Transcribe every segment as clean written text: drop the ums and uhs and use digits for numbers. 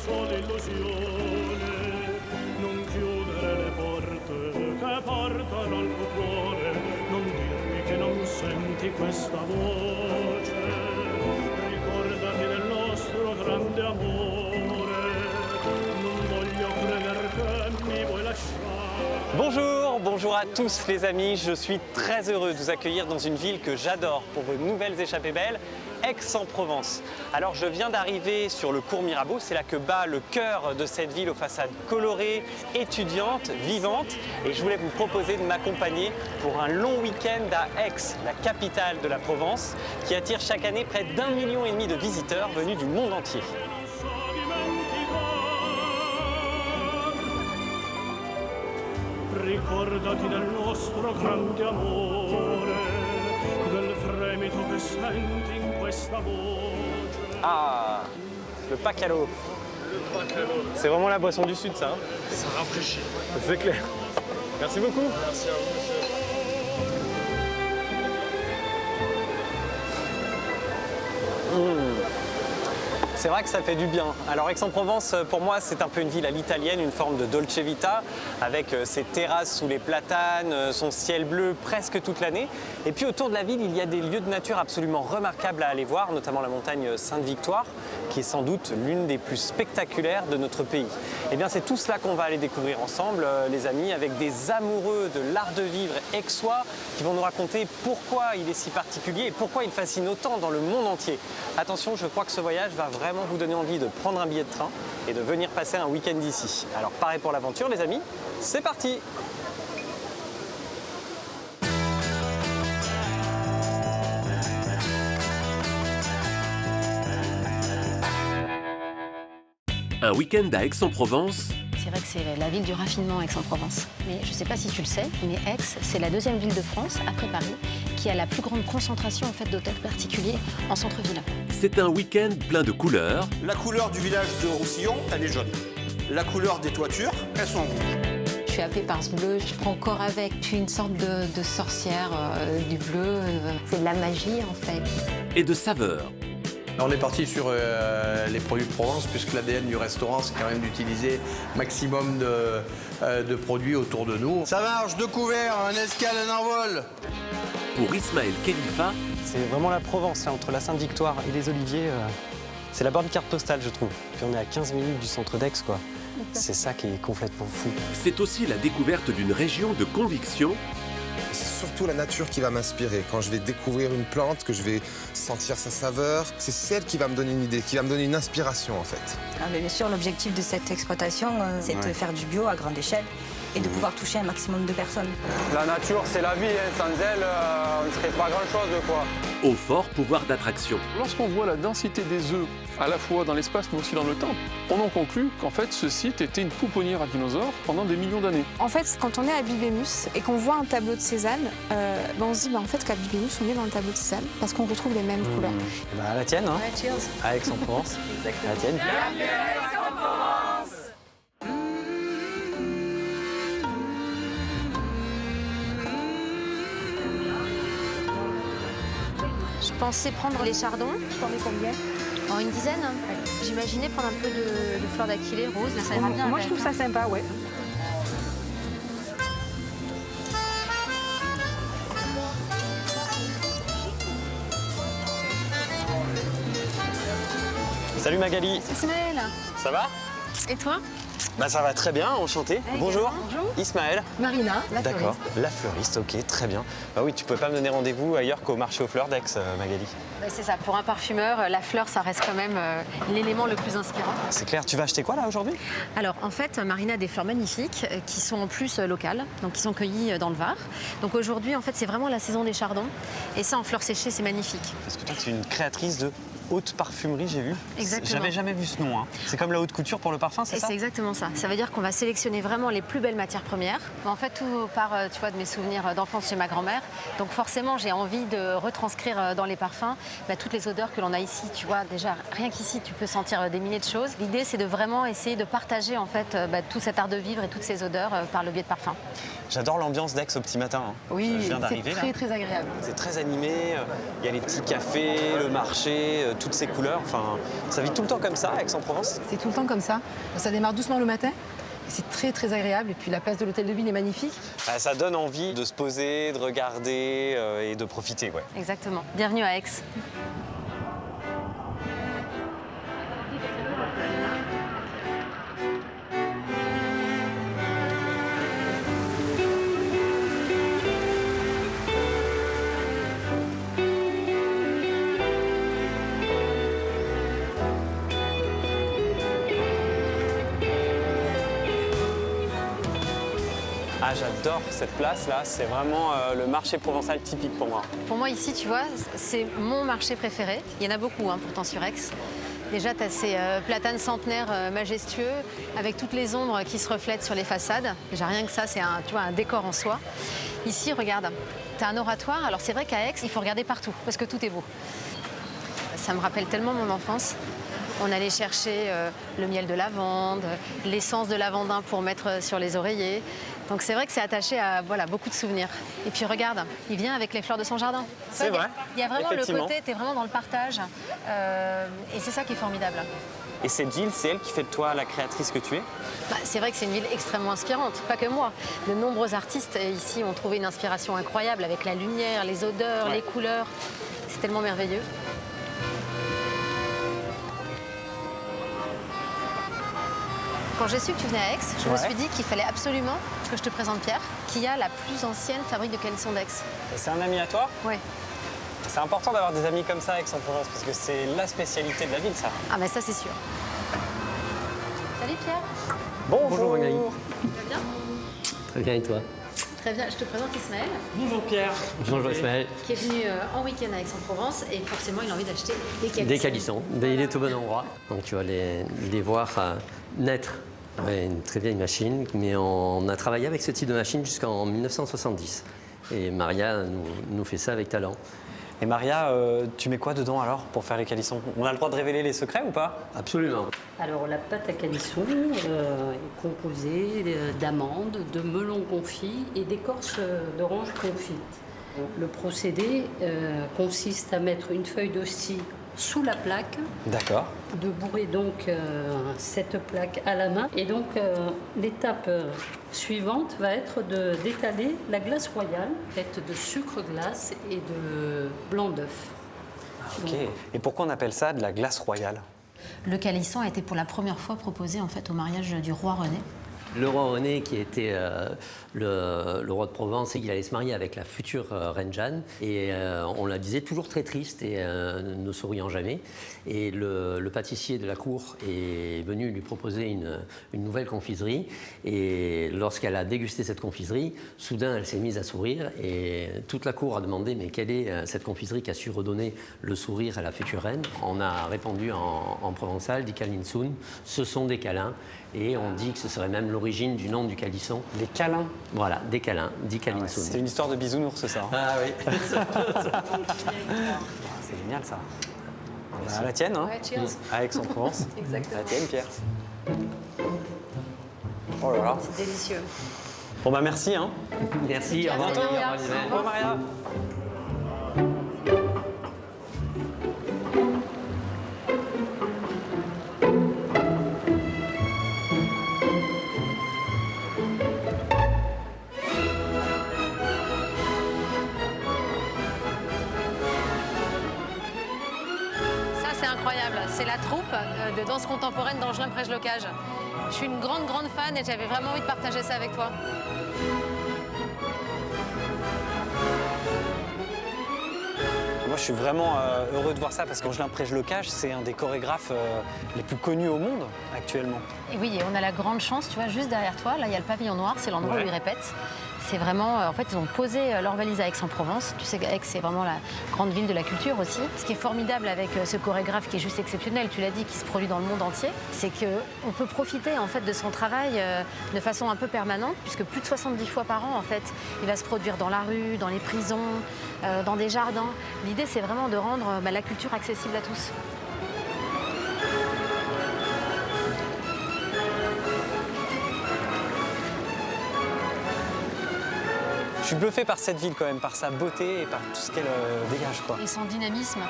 solo illusione, non chiudere le porte che portano al tuo cuore, non dirmi che non senti questa voce, ricordati del nostro grande amore, non voglio credere che mi vuoi lasciare. Bonjour, bonjour à tous les amis, je suis très heureux de vous accueillir dans une ville que j'adore pour vos nouvelles échappées belles, Aix-en-Provence. Alors je viens d'arriver sur le cours Mirabeau, c'est là que bat le cœur de cette ville aux façades colorées, étudiantes, vivantes, et je voulais vous proposer de m'accompagner pour un long week-end à Aix, la capitale de la Provence, qui attire chaque année près d'1,5 million de visiteurs venus du monde entier. Ricordati del nostro grande amore, del fremito che senti in questa voce. Ah, le Pacalo. C'est vraiment la boisson du Sud, ça. Hein, ça rafraîchit. c'est clair. Merci beaucoup. Merci à vous, monsieur. C'est vrai que ça fait du bien. Alors Aix-en-Provence, pour moi, c'est un peu une ville à l'italienne, une forme de Dolce Vita, avec ses terrasses sous les platanes, son ciel bleu presque toute l'année. Et puis autour de la ville, il y a des lieux de nature absolument remarquables à aller voir, notamment la montagne Sainte-Victoire, qui est sans doute l'une des plus spectaculaires de notre pays. Et bien c'est tout cela qu'on va aller découvrir ensemble, les amis, avec des amoureux de l'art de vivre aixois qui vont nous raconter pourquoi il est si particulier et pourquoi il fascine autant dans le monde entier. Attention, je crois que ce voyage va vraiment vous donner envie de prendre un billet de train et de venir passer un week-end ici. Alors parez pour l'aventure les amis, c'est parti! Un week-end à Aix-en-Provence. C'est vrai que c'est la ville du raffinement, Aix-en-Provence. Mais je ne sais pas si tu le sais, mais Aix, c'est la deuxième ville de France, après Paris, qui a la plus grande concentration en fait, d'hôtels particuliers en centre-ville. C'est un week-end plein de couleurs. La couleur du village de Roussillon, elle est jaune. La couleur des toitures, elles sont rouges. Je suis happée par ce bleu, je prends corps avec. Je suis une sorte de sorcière du bleu. C'est de la magie en fait. Et de saveurs. On est parti sur les produits de Provence, puisque l'ADN du restaurant, c'est quand même d'utiliser maximum de produits autour de nous. Ça marche, 2 couverts, un escale, un envol. Pour Ismaël Khalifa, c'est vraiment la Provence, là, entre la Sainte-Victoire et les Oliviers. C'est la bonne carte postale, je trouve. Puis on est à 15 minutes du centre d'Aix, quoi. C'est ça qui est complètement fou. c'est aussi la découverte d'une région de conviction. C'est surtout la nature qui va m'inspirer. Quand je vais découvrir une plante, que je vais sentir sa saveur, c'est celle qui va me donner une idée, qui va me donner une inspiration en fait. Bien sûr, l'objectif de cette exploitation, c'est de faire du bio à grande échelle et de pouvoir toucher un maximum de personnes. La nature, c'est la vie, hein. Sans elle, on ne serait pas grand-chose, quoi. Au fort pouvoir d'attraction. Lorsqu'on voit la densité des œufs, à la fois dans l'espace mais aussi dans le temps, on en conclut qu'en fait ce site était une pouponnière à dinosaures pendant des millions d'années. En fait, quand on est à Bibémus et qu'on voit un tableau de Cézanne, on se dit en fait qu'à Bibémus, on est dans le tableau de Cézanne parce qu'on retrouve les mêmes couleurs. Bah, la tienne, hein. Ouais, cheers. À Aix-en-Provence. La tienne. Je pensais prendre les chardons. Je t'en mets combien? En une dizaine. J'imaginais prendre un peu de fleurs d'aquilée rose, là ça ira bien. Moi, je trouve ça sympa, ouais. Salut Magali. Ismaël, Ça va? et toi? Bah ça va très bien, enchanté. Bonjour. Bonjour. Ismaël. Marina, la D'accord, fleuriste. la fleuriste, ok, très bien. Bah oui, tu pouvais pas me donner rendez-vous ailleurs qu'au marché aux fleurs d'Aix, Magali. Bah, c'est ça, pour un parfumeur, la fleur, ça reste quand même l'élément le plus inspirant. C'est clair, tu vas acheter quoi là aujourd'hui? Alors en fait, Marina a des fleurs magnifiques qui sont en plus locales, donc qui sont cueillies dans le Var. Donc aujourd'hui, en fait, c'est vraiment la saison des chardons. Et ça, en fleurs séchées, c'est magnifique. Parce que toi, tu es une créatrice de haute parfumerie, j'ai vu. Exactement. J'avais jamais vu ce nom. Hein. C'est comme la haute couture pour le parfum, c'est Et ça? c'est exactement ça. Ça veut dire qu'on va sélectionner vraiment les plus belles matières premières. En fait, tout part tu vois, de mes souvenirs d'enfance chez ma grand-mère. Donc forcément, j'ai envie de retranscrire dans les parfums toutes les odeurs que l'on a ici. Tu vois, déjà, rien qu'ici, tu peux sentir des milliers de choses. L'idée, c'est de vraiment essayer de partager en fait tout cet art de vivre et toutes ces odeurs par le biais de parfums. J'adore l'ambiance d'Aix au petit matin. Hein. Oui, je viens c'est d'arriver très là. très agréable. C'est très animé, il y a les petits cafés, le marché, toutes ces couleurs. Enfin, ça vit tout le temps comme ça, Aix-en-Provence. C'est tout le temps comme ça. Ça démarre doucement le matin. C'est très très agréable et puis la place de l'hôtel de ville est magnifique. Bah, ça donne envie de se poser, de regarder et de profiter. Ouais. Exactement. Bienvenue à Aix. Ah, j'adore cette place-là, c'est vraiment le marché provençal typique pour moi. Pour moi, ici, tu vois, c'est mon marché préféré. Il y en a beaucoup, pourtant, sur Aix. Déjà, tu as ces platanes centenaires majestueux, avec toutes les ombres qui se reflètent sur les façades. Déjà, rien que ça, c'est un décor en soi. Ici, regarde, tu as un oratoire. Alors, c'est vrai qu'à Aix, il faut regarder partout, parce que tout est beau. Ça me rappelle tellement mon enfance. On allait chercher le miel de lavande, l'essence de lavandin pour mettre sur les oreillers. Donc c'est vrai que c'est attaché à beaucoup de souvenirs. Et puis regarde, il vient avec les fleurs de son jardin. C'est vrai. Il y a vraiment le côté, tu es vraiment dans le partage. Et c'est ça qui est formidable. Et cette ville, c'est elle qui fait de toi la créatrice que tu es? C'est vrai que c'est une ville extrêmement inspirante, pas que moi. De nombreux artistes ici ont trouvé une inspiration incroyable avec la lumière, les odeurs, les couleurs. C'est tellement merveilleux. Quand j'ai su que tu venais à Aix, je me suis dit qu'il fallait absolument que je te présente Pierre, qui a la plus ancienne fabrique de calissons d'Aix. C'est un ami à toi? Oui. C'est important d'avoir des amis comme ça à Aix-en-Provence, parce que c'est la spécialité de la ville, ça. Ah mais ça, c'est sûr. Salut Pierre. Bonjour Magali. Tu vas bien? Très bien, et toi? Très bien, je te présente Ismaël. Bonjour Pierre. Bonjour Ismaël. Qui est venu en week-end à Aix-en-Provence et forcément il a envie d'acheter des calissons. Des calissons. Il est au bon endroit. Donc tu vas les voir naître. Ouais, une très vieille machine, mais on a travaillé avec ce type de machine jusqu'en 1970. Et Maria nous fait ça avec talent. Et Maria, tu mets quoi dedans alors pour faire les calissons? On a le droit de révéler les secrets ou pas? Absolument. Alors la pâte à calissons est composée d'amandes, de melons confits et d'écorce d'orange confite. Le procédé consiste à mettre une feuille d'hostie sous la plaque. D'accord. De bourrer donc cette plaque à la main. Et donc l'étape suivante va être d'étaler la glace royale, faite de sucre glace et de blanc d'œuf. Ok. Et pourquoi on appelle ça de la glace royale? Le calisson a été pour la première fois proposé en fait au mariage du roi René. Le roi René, qui était le roi de Provence, et il allait se marier avec la future reine Jeanne. Et on la disait toujours très triste et ne souriant jamais. Et le pâtissier de la cour est venu lui proposer une nouvelle confiserie. Et lorsqu'elle a dégusté cette confiserie, soudain, elle s'est mise à sourire. Et toute la cour a demandé, mais quelle est cette confiserie qui a su redonner le sourire à la future reine? On a répondu en provençal, di calinsun, ce sont des câlins. Et on dit que ce serait même l'origine du nom du calisson. Les câlins? Voilà, des câlins, di calinsun. C'est une histoire de bisounours, ça. Ah oui. C'est génial, ça. À la tienne, hein? Ouais, cheers. À Aix-en-Provence. Exactement. À la tienne, Pierre. Oh là là. C'est délicieux. Bon bah merci, hein. Merci, au revoir. Salut, Maria. Au Au revoir, Maria. C'est incroyable, c'est la troupe de danse contemporaine d'Angelin-Prège-Locage. Je suis une grande fan et j'avais vraiment envie de partager ça avec toi. Moi, je suis vraiment heureux de voir ça parce qu'Angelin-Prège-Locage, c'est un des chorégraphes les plus connus au monde actuellement. Et oui, et on a la grande chance, tu vois, juste derrière toi, là, il y a le pavillon noir, c'est l'endroit où il répète. C'est vraiment, en fait, ils ont posé leur valise à Aix-en-Provence. Tu sais qu'Aix, c'est vraiment la grande ville de la culture aussi. Ce qui est formidable avec ce chorégraphe qui est juste exceptionnel, tu l'as dit, qui se produit dans le monde entier, c'est qu'on peut profiter en fait de son travail de façon un peu permanente, puisque plus de 70 fois par an, en fait, il va se produire dans la rue, dans les prisons, dans des jardins. L'idée, c'est vraiment de rendre la culture accessible à tous. Je suis bluffé par cette ville quand même, par sa beauté et par tout ce qu'elle dégage, quoi. Et son dynamisme.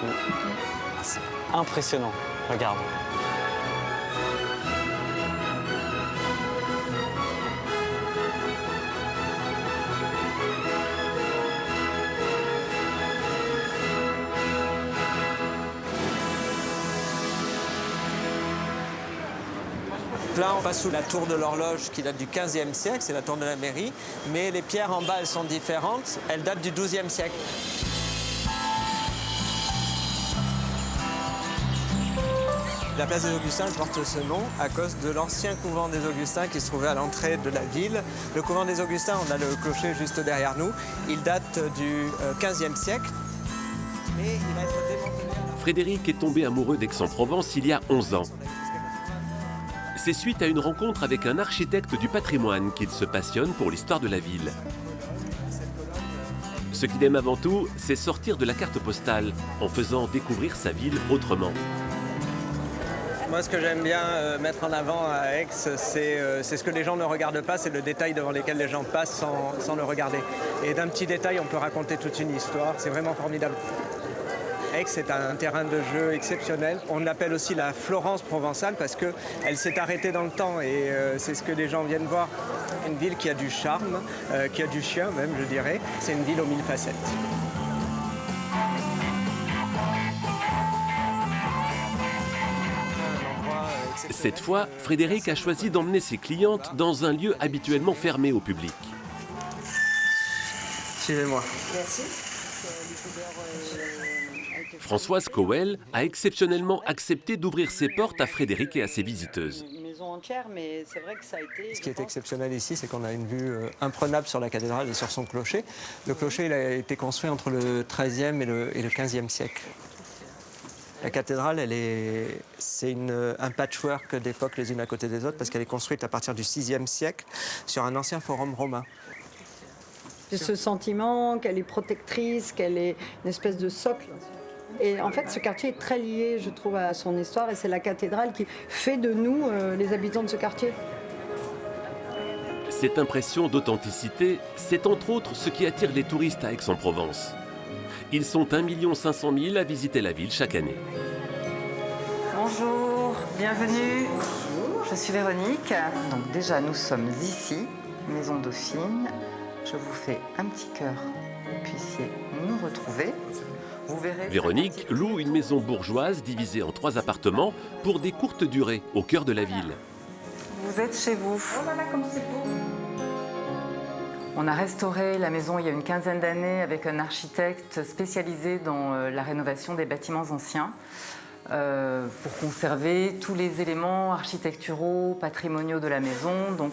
C'est impressionnant, regarde. Là, on passe sous la tour de l'horloge qui date du XVe siècle, c'est la tour de la mairie, mais les pierres en bas, elles sont différentes, elles datent du XIIe siècle. La place des Augustins porte ce nom à cause de l'ancien couvent des Augustins qui se trouvait à l'entrée de la ville. Le couvent des Augustins, on a le clocher juste derrière nous, il date du XVe siècle, mais il va être démantelé. Frédéric est tombé amoureux d'Aix-en-Provence il y a 11 ans. C'est suite à une rencontre avec un architecte du patrimoine qu'il se passionne pour l'histoire de la ville. Ce qu'il aime avant tout, c'est sortir de la carte postale en faisant découvrir sa ville autrement. Moi, ce que j'aime bien mettre en avant à Aix, c'est ce que les gens ne regardent pas, c'est le détail devant lequel les gens passent sans le regarder. Et d'un petit détail, on peut raconter toute une histoire, c'est vraiment formidable. Aix est un terrain de jeu exceptionnel. On l'appelle aussi la Florence provençale parce qu'elle s'est arrêtée dans le temps et c'est ce que les gens viennent voir. Une ville qui a du charme, qui a du chien même, je dirais. C'est une ville aux 1000 facettes. Cette fois, Frédéric a choisi d'emmener ses clientes dans un lieu habituellement fermé au public. Suivez-moi. Merci. Françoise Cowell a exceptionnellement accepté d'ouvrir ses portes à Frédéric et à ses visiteuses. Une maison entière, mais c'est vrai que ça a été... Ce qui est exceptionnel ici, c'est qu'on a une vue imprenable sur la cathédrale et sur son clocher. Le clocher il a été construit entre le XIIIe et le XVe siècle. La cathédrale, c'est un patchwork d'époques les unes à côté des autres parce qu'elle est construite à partir du VIe siècle sur un ancien forum romain. J'ai ce sentiment qu'elle est protectrice, qu'elle est une espèce de socle. Et en fait, ce quartier est très lié, je trouve, à son histoire et c'est la cathédrale qui fait de nous les habitants de ce quartier. Cette impression d'authenticité, c'est entre autres ce qui attire les touristes à Aix-en-Provence. Ils sont 1 500 000 à visiter la ville chaque année. Bonjour, bienvenue. Bonjour. Je suis Véronique. Donc déjà, nous sommes ici, Maison Dauphine. Je vous fais un petit cœur pour que vous puissiez nous retrouver. Vous verrez. Véronique loue une maison bourgeoise divisée en 3 appartements pour des courtes durées au cœur de la ville. Vous êtes chez vous. Oh là là, comme c'est beau. On a restauré la maison il y a une quinzaine d'années avec un architecte spécialisé dans la rénovation des bâtiments anciens pour conserver tous les éléments architecturaux, patrimoniaux de la maison. Donc,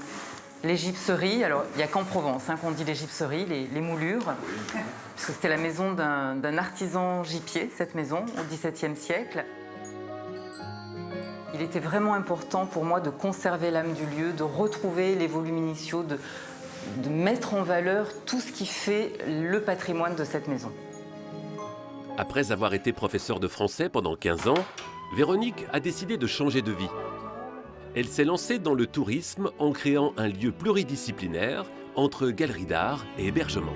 les gypseries, alors il n'y a qu'en Provence qu'on dit les gypseries, les moulures, parce que c'était la maison d'un artisan gypier, cette maison, au XVIIe siècle. Il était vraiment important pour moi de conserver l'âme du lieu, de retrouver les volumes initiaux, de mettre en valeur tout ce qui fait le patrimoine de cette maison. Après avoir été professeure de français pendant 15 ans, Véronique a décidé de changer de vie. Elle s'est lancée dans le tourisme en créant un lieu pluridisciplinaire entre galerie d'art et hébergement.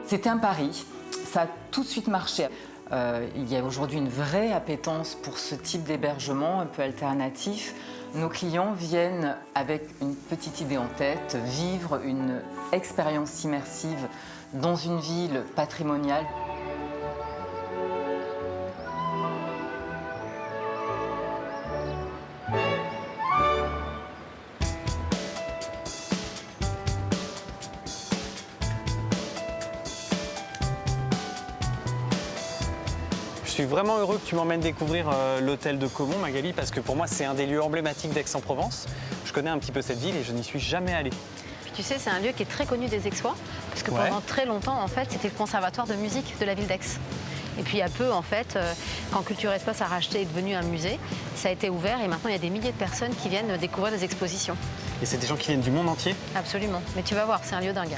C'était un pari, ça a tout de suite marché. Il y a aujourd'hui une vraie appétence pour ce type d'hébergement un peu alternatif. Nos clients viennent avec une petite idée en tête, vivre une expérience immersive dans une ville patrimoniale. Je suis vraiment heureux que tu m'emmènes découvrir l'hôtel de Caumont, Magali, parce que pour moi, c'est un des lieux emblématiques d'Aix-en-Provence. Je connais un petit peu cette ville et je n'y suis jamais allé. Puis tu sais, c'est un lieu qui est très connu des Aixois, parce que pendant très longtemps, en fait, c'était le conservatoire de musique de la ville d'Aix. Et puis il y a peu, en fait, quand Culture Espace a racheté et est devenu un musée, ça a été ouvert et maintenant il y a des milliers de personnes qui viennent découvrir des expositions. Et c'est des gens qui viennent du monde entier? Absolument. Mais tu vas voir, c'est un lieu dingue.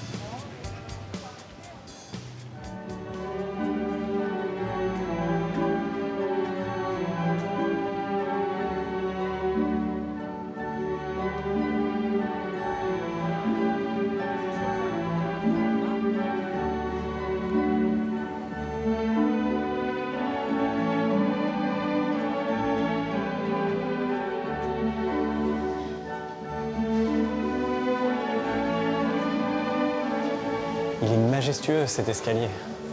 Il est majestueux cet escalier.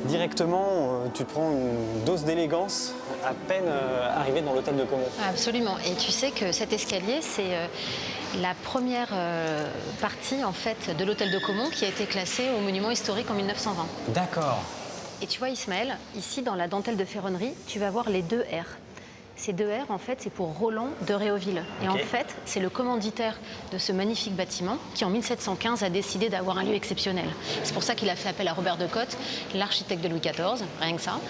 Directement, tu te prends une dose d'élégance à peine arrivé dans l'hôtel de Caumont. Absolument. Et tu sais que cet escalier, c'est la première partie en fait, de l'hôtel de Caumont qui a été classée au monument historique en 1920. D'accord. Et tu vois Ismaël, ici dans la dentelle de ferronnerie, tu vas voir les 2 R. Ces 2 R, en fait, c'est pour Roland de Réauville. Et en fait, c'est le commanditaire de ce magnifique bâtiment qui, en 1715, a décidé d'avoir un lieu exceptionnel. C'est pour ça qu'il a fait appel à Robert de Cotte, l'architecte de Louis XIV, rien que ça.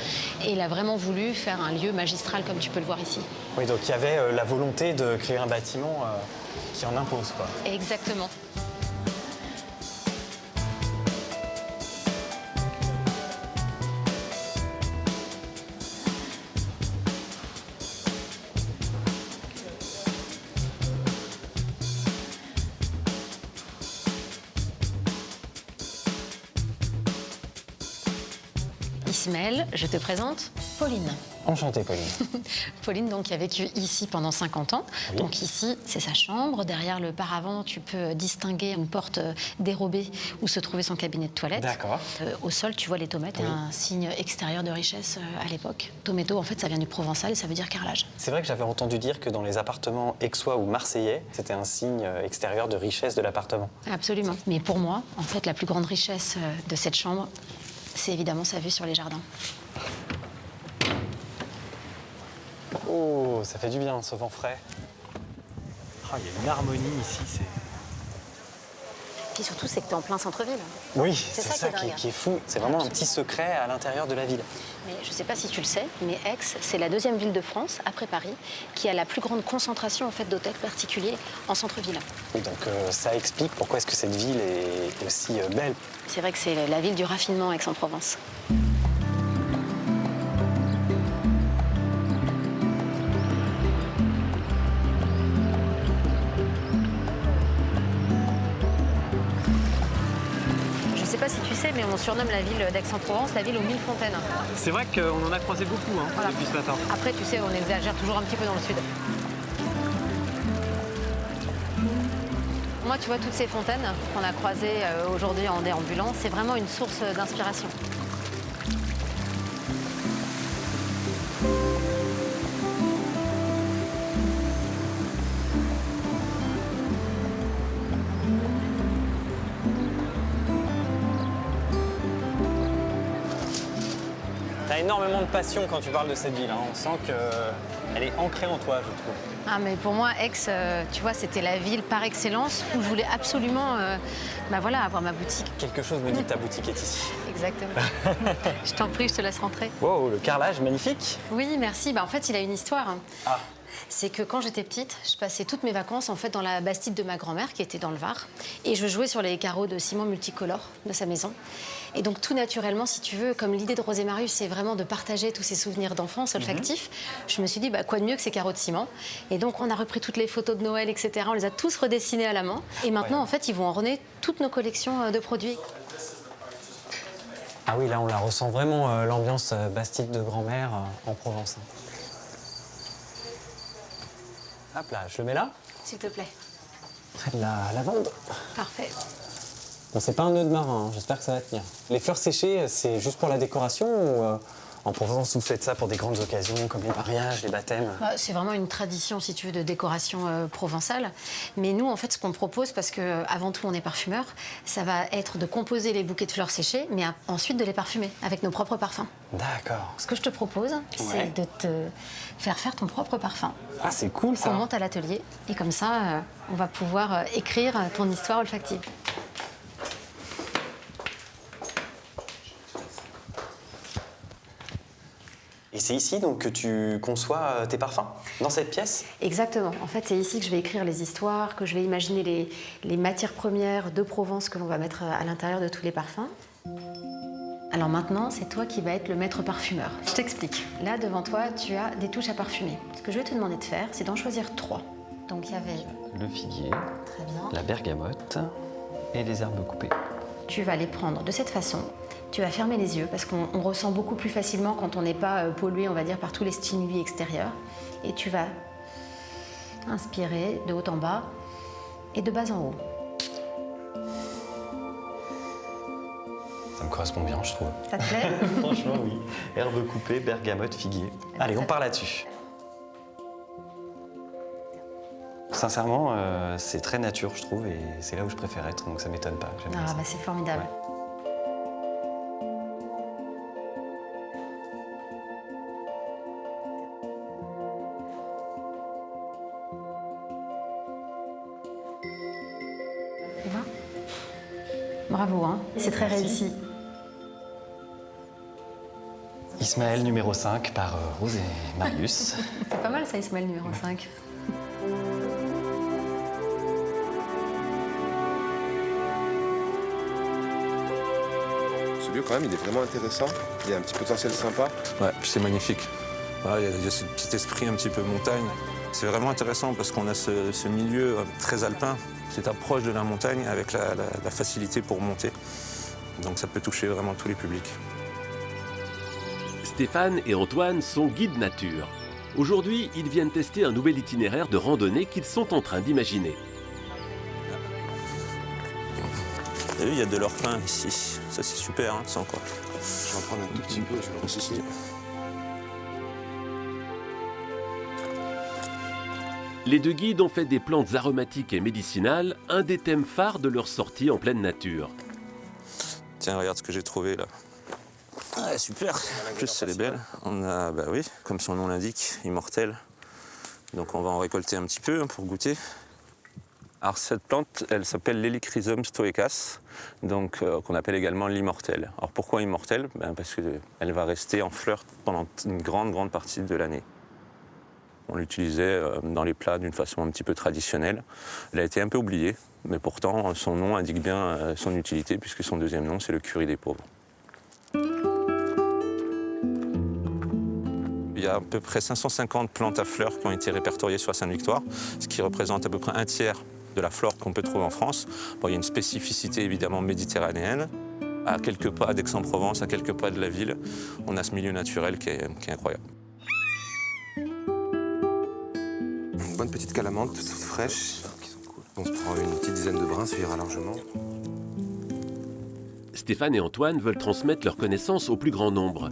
Et il a vraiment voulu faire un lieu magistral, comme tu peux le voir ici. Oui, donc il y avait la volonté de créer un bâtiment qui en impose, quoi. Exactement. Ismaël, je te présente Pauline. Enchantée, Pauline. Pauline, donc, qui a vécu ici pendant 50 ans. Oui. Donc ici, c'est sa chambre. Derrière le paravent, tu peux distinguer une porte dérobée où se trouvait son cabinet de toilette. D'accord. Au sol, tu vois les tomates, un signe extérieur de richesse à l'époque. Tomato, en fait, ça vient du provençal et ça veut dire carrelage. C'est vrai que j'avais entendu dire que dans les appartements aixois ou marseillais, c'était un signe extérieur de richesse de l'appartement. Absolument. Mais pour moi, en fait, la plus grande richesse de cette chambre, c'est évidemment sa vue sur les jardins. Oh, ça fait du bien, ce vent frais. Ah, il y a une harmonie ici, Puis surtout, c'est que tu es en plein centre-ville. Oui, c'est ça qui est fou. C'est vraiment un petit secret à l'intérieur de la ville. Mais je ne sais pas si tu le sais, mais Aix, c'est la 2e ville de France, après Paris, qui a la plus grande concentration en fait, d'hôtels particuliers en centre-ville. Et donc ça explique pourquoi est-ce que cette ville est aussi belle. C'est vrai que c'est la ville du raffinement, Aix-en-Provence. Je ne sais pas si tu sais, mais on surnomme la ville d'Aix-en-Provence la ville aux 1000 fontaines. C'est vrai qu'on en a croisé beaucoup depuis ce matin. Après, tu sais, on exagère toujours un petit peu dans le sud. Moi, tu vois, toutes ces fontaines qu'on a croisées aujourd'hui en déambulant, c'est vraiment une source d'inspiration. T'as énormément de passion quand tu parles de cette ville. On sent qu'elle est ancrée en toi, je trouve. Ah, mais pour moi, Aix, tu vois, c'était la ville par excellence où je voulais absolument avoir ma boutique. Quelque chose me dit que ta boutique est ici. Exactement. Je t'en prie, je te laisse rentrer. Wow, le carrelage, magnifique. Oui, merci. En fait, il a une histoire. Ah. C'est que quand j'étais petite, je passais toutes mes vacances en fait dans la bastide de ma grand-mère qui était dans le Var et je jouais sur les carreaux de ciment multicolore de sa maison. Et donc tout naturellement, si tu veux, comme l'idée de Rosé Marius, c'est vraiment de partager tous ces souvenirs d'enfance olfactifs, je me suis dit quoi de mieux que ces carreaux de ciment. Et donc on a repris toutes les photos de Noël, etc. On les a tous redessinés à la main. Et maintenant, en fait, ils vont orner toutes nos collections de produits. Ah oui, là on la ressent vraiment, l'ambiance bastide de grand-mère en Provence. Hop là, je le mets là. S'il te plaît. Près de la lavande. Parfait. Bon, c'est pas un nœud de marin, j'espère que ça va tenir. Les fleurs séchées, c'est juste pour la décoration ou En Provence, vous faites ça pour des grandes occasions comme les mariages, les baptêmes. C'est vraiment une tradition, si tu veux, de décoration provençale. Mais nous, en fait, ce qu'on propose, parce qu'avant tout, on est parfumeur, ça va être de composer les bouquets de fleurs séchées, mais ensuite de les parfumer avec nos propres parfums. D'accord. Ce que je te propose, c'est de te faire ton propre parfum. Ah, c'est cool ça. On monte à l'atelier et comme ça, on va pouvoir écrire ton histoire olfactive. Et c'est ici donc que tu conçois tes parfums, dans cette pièce? Exactement. En fait, c'est ici que je vais écrire les histoires, que je vais imaginer les matières premières de Provence que l'on va mettre à l'intérieur de tous les parfums. Alors maintenant, c'est toi qui vas être le maître parfumeur. Je t'explique. Là, devant toi, tu as des touches à parfumer. Ce que je vais te demander de faire, c'est d'en choisir 3. Donc il y avait... Le figuier, Très bien. la bergamote et les herbes coupées. Tu vas les prendre de cette façon. Tu vas fermer les yeux parce qu'on ressent beaucoup plus facilement quand on n'est pas pollué, on va dire, par tous les stimuli extérieurs. Et tu vas inspirer de haut en bas et de bas en haut. Ça me correspond bien, je trouve. Ça te plaît? Franchement, oui. Herbes coupées, bergamote, figuier. Allez, on part là-dessus. Sincèrement, c'est très nature, je trouve, et c'est là où je préfère être, donc ça m'étonne pas. J'aime bien ça. C'est formidable. Ouais. Tu vois? Bravo, hein? C'est très réussi. Ismaël numéro 5 par Rose et Marius. C'est pas mal ça, Ismaël numéro 5. Ce lieu, quand même, il est vraiment intéressant. Il y a un petit potentiel sympa. Ouais, puis c'est magnifique. Voilà, il y a ce petit esprit un petit peu montagne. C'est vraiment intéressant parce qu'on a ce milieu très alpin, cette approche de la montagne avec la facilité pour monter. Donc ça peut toucher vraiment tous les publics. Stéphane et Antoine sont guides nature. Aujourd'hui, ils viennent tester un nouvel itinéraire de randonnée qu'ils sont en train d'imaginer. Vous avez vu, il y a de l'or peint ici. Ça, c'est super, hein, ça encore. Je vais en prendre un tout petit peu, je vais le ressusciter. Les deux guides ont fait des plantes aromatiques et médicinales un des thèmes phares de leur sortie en pleine nature. Tiens, regarde ce que j'ai trouvé là. Ah, super. En plus, elle est belle. On a, bah oui, comme son nom l'indique, immortelle. Donc on va en récolter un petit peu pour goûter. Alors cette plante, elle s'appelle l'Helichrysum stoecas, donc qu'on appelle également l'immortelle. Alors pourquoi immortelle? Parce qu'elle va rester en fleurs pendant une grande partie de l'année. On l'utilisait dans les plats d'une façon un petit peu traditionnelle. Elle a été un peu oubliée, mais pourtant son nom indique bien son utilité, puisque son deuxième nom, c'est le curry des pauvres. Il y a à peu près 550 plantes à fleurs qui ont été répertoriées sur la Sainte-Victoire, ce qui représente à peu près un tiers de la flore qu'on peut trouver en France. Bon, il y a une spécificité évidemment méditerranéenne. À quelques pas d'Aix-en-Provence, à quelques pas de la ville, on a ce milieu naturel qui est incroyable. Une bonne petite calamante, toute fraîche. On se prend une petite dizaine de brins, ça ira largement. Stéphane et Antoine veulent transmettre leurs connaissances au plus grand nombre.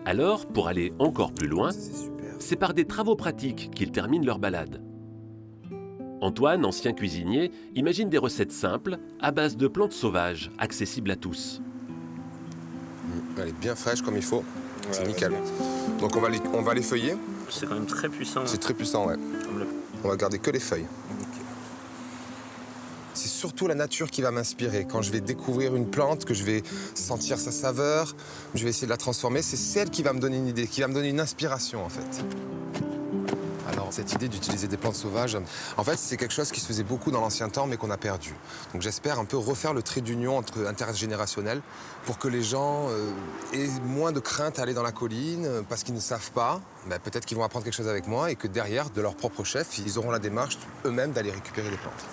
Alors, pour aller encore plus loin, c'est par des travaux pratiques qu'ils terminent leur balade. Antoine, ancien cuisinier, imagine des recettes simples à base de plantes sauvages, accessibles à tous. Elle est bien fraîche comme il faut, c'est nickel. Donc on va les feuiller. C'est quand même très puissant. C'est très puissant, ouais. On va garder que les feuilles. C'est surtout la nature qui va m'inspirer. Quand je vais découvrir une plante, que je vais sentir sa saveur, je vais essayer de la transformer, c'est celle qui va me donner une idée, qui va me donner une inspiration en fait. Alors cette idée d'utiliser des plantes sauvages, en fait c'est quelque chose qui se faisait beaucoup dans l'ancien temps mais qu'on a perdu. Donc j'espère un peu refaire le trait d'union intergénérationnel pour que les gens aient moins de crainte à aller dans la colline parce qu'ils ne savent pas. Peut-être qu'ils vont apprendre quelque chose avec moi et que derrière, de leur propre chef, ils auront la démarche eux-mêmes d'aller récupérer les plantes.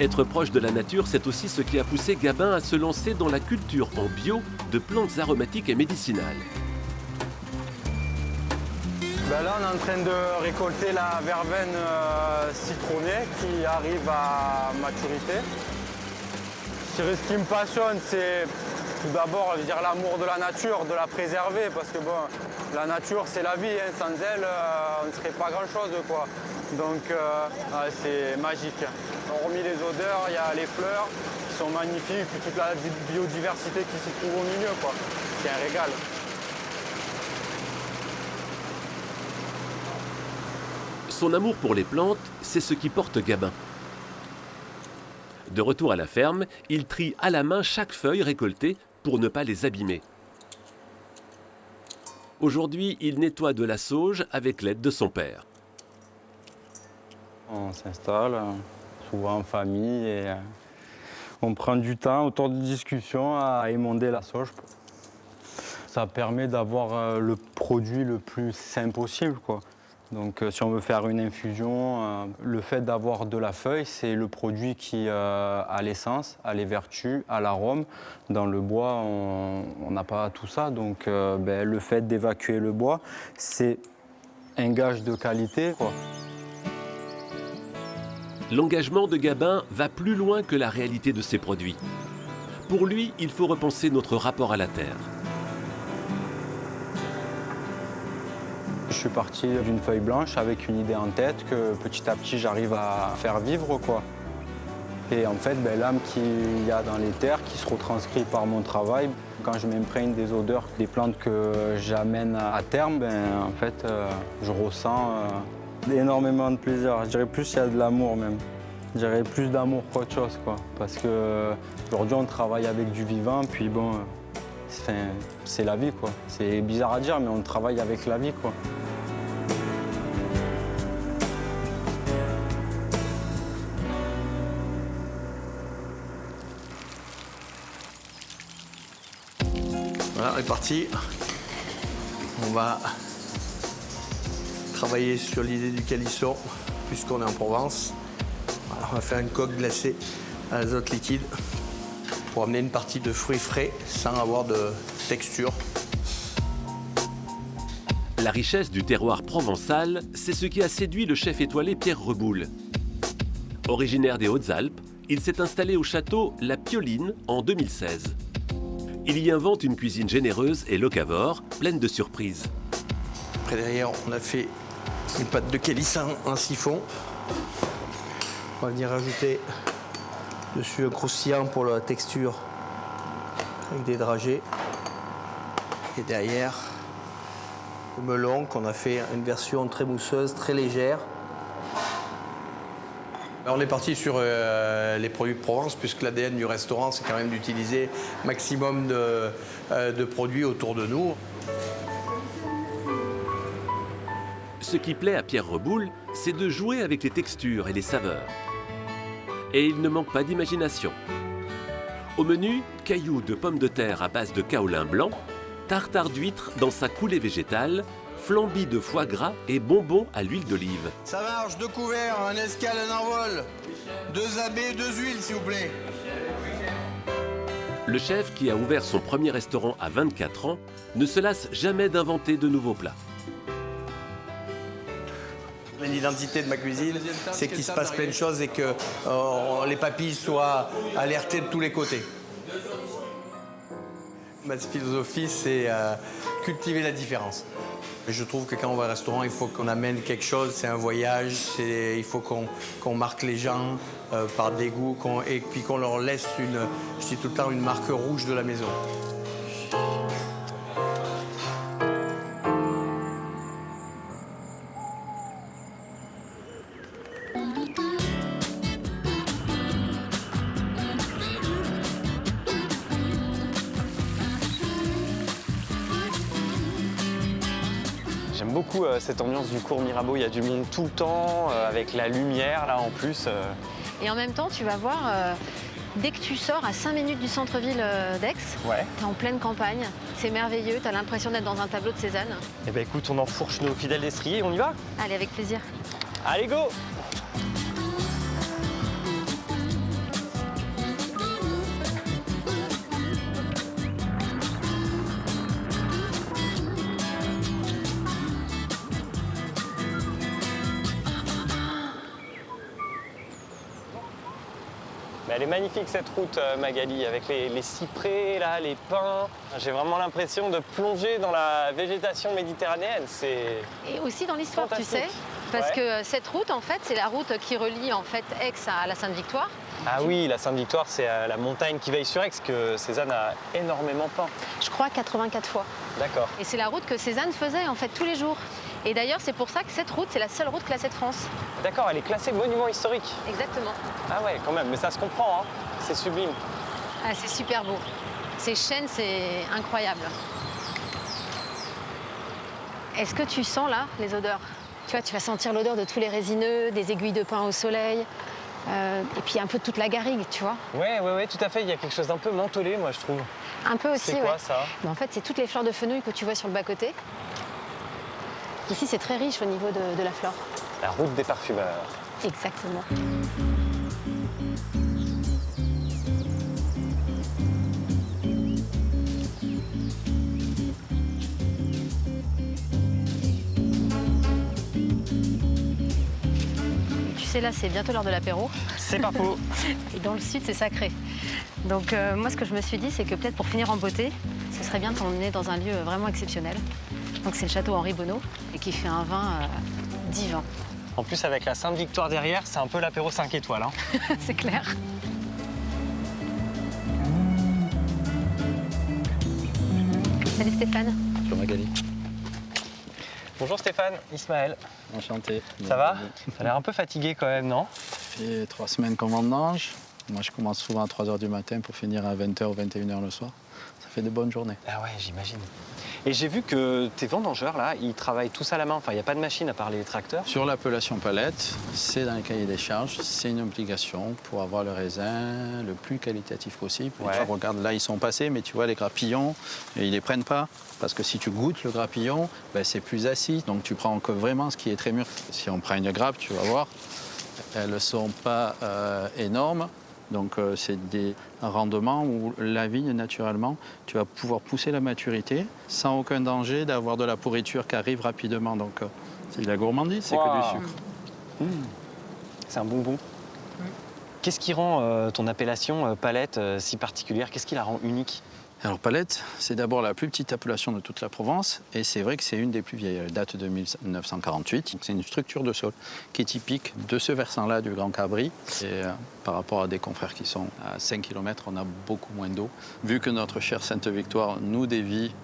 Être proche de la nature, c'est aussi ce qui a poussé Gabin à se lancer dans la culture en bio de plantes aromatiques et médicinales. Ben là, on est en train de récolter la verveine citronnée qui arrive à maturité. Ce qui me passionne, c'est tout d'abord l'amour de la nature, de la préserver, parce que bon, la nature, c'est la vie, hein. Sans elle, on ne serait pas grand-chose, quoi. Donc, c'est magique. Hormis les odeurs, il y a les fleurs qui sont magnifiques, puis toute la biodiversité qui s'y trouve au milieu, quoi. C'est un régal. Son amour pour les plantes, c'est ce qui porte Gabin. De retour à la ferme, il trie à la main chaque feuille récoltée pour ne pas les abîmer. Aujourd'hui, il nettoie de la sauge avec l'aide de son père. On s'installe, souvent en famille, et on prend du temps autour de discussions à émonder la sauge. Ça permet d'avoir le produit le plus sain possible, quoi. Donc si on veut faire une infusion, le fait d'avoir de la feuille, c'est le produit qui a l'essence, a les vertus, a l'arôme. Dans le bois, on n'a pas tout ça, donc le fait d'évacuer le bois, c'est un gage de qualité, quoi. L'engagement de Gabin va plus loin que la réalité de ses produits. Pour lui, il faut repenser notre rapport à la terre. Je suis parti d'une feuille blanche avec une idée en tête que petit à petit j'arrive à faire vivre, quoi. Et en fait, l'âme qu'il y a dans les terres qui se retranscrit par mon travail, quand je m'imprègne des odeurs des plantes que j'amène à terme, en fait, je ressens énormément de plaisir. Je dirais plus qu'il y a de l'amour même. Je dirais plus d'amour qu'autre chose, quoi. Parce qu'aujourd'hui, on travaille avec du vivant, puis bon, c'est la vie, quoi. C'est bizarre à dire, mais on travaille avec la vie, quoi. Voilà, on est parti. On va travailler sur l'idée du calisson, puisqu'on est en Provence. Voilà, on va faire une coque glacée à l'azote liquide pour amener une partie de fruits frais sans avoir de texture. La richesse du terroir provençal, c'est ce qui a séduit le chef étoilé Pierre Reboul. Originaire des Hautes-Alpes, il s'est installé au château La Pioline en 2016. Il y invente une cuisine généreuse et locavore, pleine de surprises. Après derrière, on a fait une pâte de calisson en siphon. On va venir rajouter dessus un croustillant pour la texture avec des dragées. Et derrière, le melon qu'on a fait une version très mousseuse, très légère. On est parti sur les produits de Provence, puisque l'ADN du restaurant, c'est quand même d'utiliser maximum de produits autour de nous. Ce qui plaît à Pierre Reboul, c'est de jouer avec les textures et les saveurs. Et il ne manque pas d'imagination. Au menu, cailloux de pommes de terre à base de kaolin blanc, tartare d'huître dans sa coulée végétale, flambis de foie gras et bonbons à l'huile d'olive. Ça marche, 2 couverts, un escale, un envol. 2 abbés, 2 huiles, s'il vous plaît. Le chef, qui a ouvert son premier restaurant à 24 ans, ne se lasse jamais d'inventer de nouveaux plats. L'identité de ma cuisine, c'est qu'il se passe plein de choses et que les papilles soient alertées de tous les côtés. Ma philosophie, c'est cultiver la différence. Je trouve que quand on va au restaurant, il faut qu'on amène quelque chose, c'est un voyage, il faut qu'on marque les gens par des goûts et puis qu'on leur laisse je dis tout le temps, une marque rouge de la maison. J'aime beaucoup cette ambiance du cours Mirabeau, il y a du monde tout le temps, avec la lumière là en plus. Et en même temps, tu vas voir, dès que tu sors à 5 minutes du centre-ville d'Aix, t'es en pleine campagne, c'est merveilleux, t'as l'impression d'être dans un tableau de Cézanne. Eh ben écoute, on enfourche nos fidèles destriers, on y va? Allez, avec plaisir. Allez, go! Mais elle est magnifique cette route, Magali, avec les cyprès, là, les pins. J'ai vraiment l'impression de plonger dans la végétation méditerranéenne. Et aussi dans l'histoire, tu sais, parce que cette route, en fait, c'est la route qui relie en fait Aix à la Sainte-Victoire. Ah oui, la Sainte-Victoire, c'est la montagne qui veille sur Aix que Cézanne a énormément peint. Je crois 84 fois. D'accord. Et c'est la route que Cézanne faisait en fait tous les jours. Et d'ailleurs, c'est pour ça que cette route, c'est la seule route classée de France. D'accord, elle est classée monument historique. Exactement. Ah ouais, quand même, mais ça se comprend, hein. C'est sublime. Ah, c'est super beau. Ces chênes, c'est incroyable. Est-ce que tu sens là les odeurs? Tu vois, tu vas sentir l'odeur de tous les résineux, des aiguilles de pin au soleil, et puis un peu toute la garrigue, tu vois. Ouais, tout à fait. Il y a quelque chose d'un peu mentholé, moi, je trouve. Un peu aussi, C'est quoi ça? En fait, c'est toutes les fleurs de fenouil que tu vois sur le bas-côté. Ici, c'est très riche au niveau de la flore. La route des parfumeurs. Exactement. Tu sais, là, c'est bientôt l'heure de l'apéro. C'est pas faux. Et dans le sud, c'est sacré. Donc, moi, ce que je me suis dit, c'est que peut-être pour finir en beauté, ce serait bien de t'emmener dans un lieu vraiment exceptionnel. Donc, c'est le château Henri Bonneau et qui fait un vin divin. En plus, avec la Sainte-Victoire derrière, c'est un peu l'apéro 5 étoiles. Hein. C'est clair. Salut Stéphane. Bonjour Magali. Bonjour Stéphane, Ismaël. Enchanté. Ça va? T'as l'air un peu fatigué quand même, non? Ça fait 3 semaines qu'on vendange. Moi, je commence souvent à 3 h du matin pour finir à 20 h ou 21 h le soir. Ça fait de bonnes journées. Ah ouais, j'imagine. Et j'ai vu que tes vendangeurs, là, ils travaillent tous à la main. Enfin, il n'y a pas de machine à part les tracteurs. Sur l'appellation palette, c'est dans les cahiers des charges, c'est une obligation pour avoir le raisin le plus qualitatif possible. Ouais. Tu regardes, là, ils sont passés, mais tu vois, les grappillons, ils ne les prennent pas. Parce que si tu goûtes le grappillon, ben, c'est plus acide. Donc tu prends que vraiment ce qui est très mûr. Si on prend une grappe, tu vas voir, elles ne sont pas énormes. Donc c'est des rendements où la vigne, naturellement, tu vas pouvoir pousser la maturité sans aucun danger d'avoir de la pourriture qui arrive rapidement. Donc c'est de la gourmandise, c'est que du sucre. C'est un bonbon. Qu'est-ce qui rend ton appellation palette si particulière? Qu'est-ce qui la rend unique? Alors Palette, c'est d'abord la plus petite appellation de toute la Provence et c'est vrai que c'est une des plus vieilles. Elle date de 1948. C'est une structure de sol qui est typique de ce versant-là du Grand Cabri. Et par rapport à des confrères qui sont à 5 km, on a beaucoup moins d'eau. Vu que notre chère Sainte-Victoire nous dévie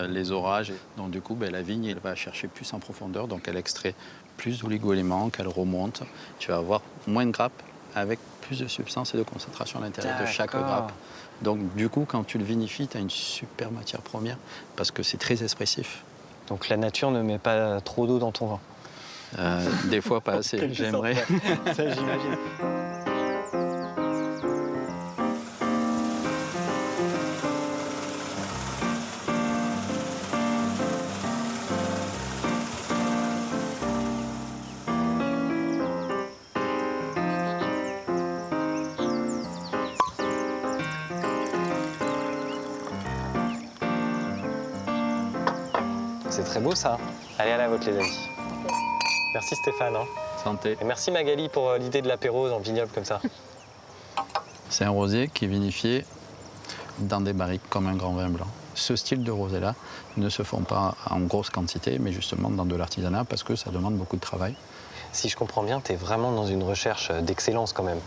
les orages, donc du coup la vigne elle va chercher plus en profondeur, donc elle extrait plus d'oligo-éléments, qu'elle remonte. Tu vas avoir moins de grappes avec plus de substance et de concentration à l'intérieur de chaque grappe. Donc du coup, quand tu le vinifies, tu as une super matière première parce que c'est très expressif. Donc la nature ne met pas trop d'eau dans ton vin? Des fois pas assez, j'aimerais. Ça, j'imagine. C'est très beau ça. Allez à la vôtre les amis. Merci Stéphane. Hein. Santé. Et merci Magali pour l'idée de l'apéro dans le vignoble comme ça. C'est un rosé qui est vinifié dans des barriques comme un grand vin blanc. Ce style de rosé-là ne se font pas en grosse quantité, mais justement dans de l'artisanat parce que ça demande beaucoup de travail. Si je comprends bien, tu es vraiment dans une recherche d'excellence quand même.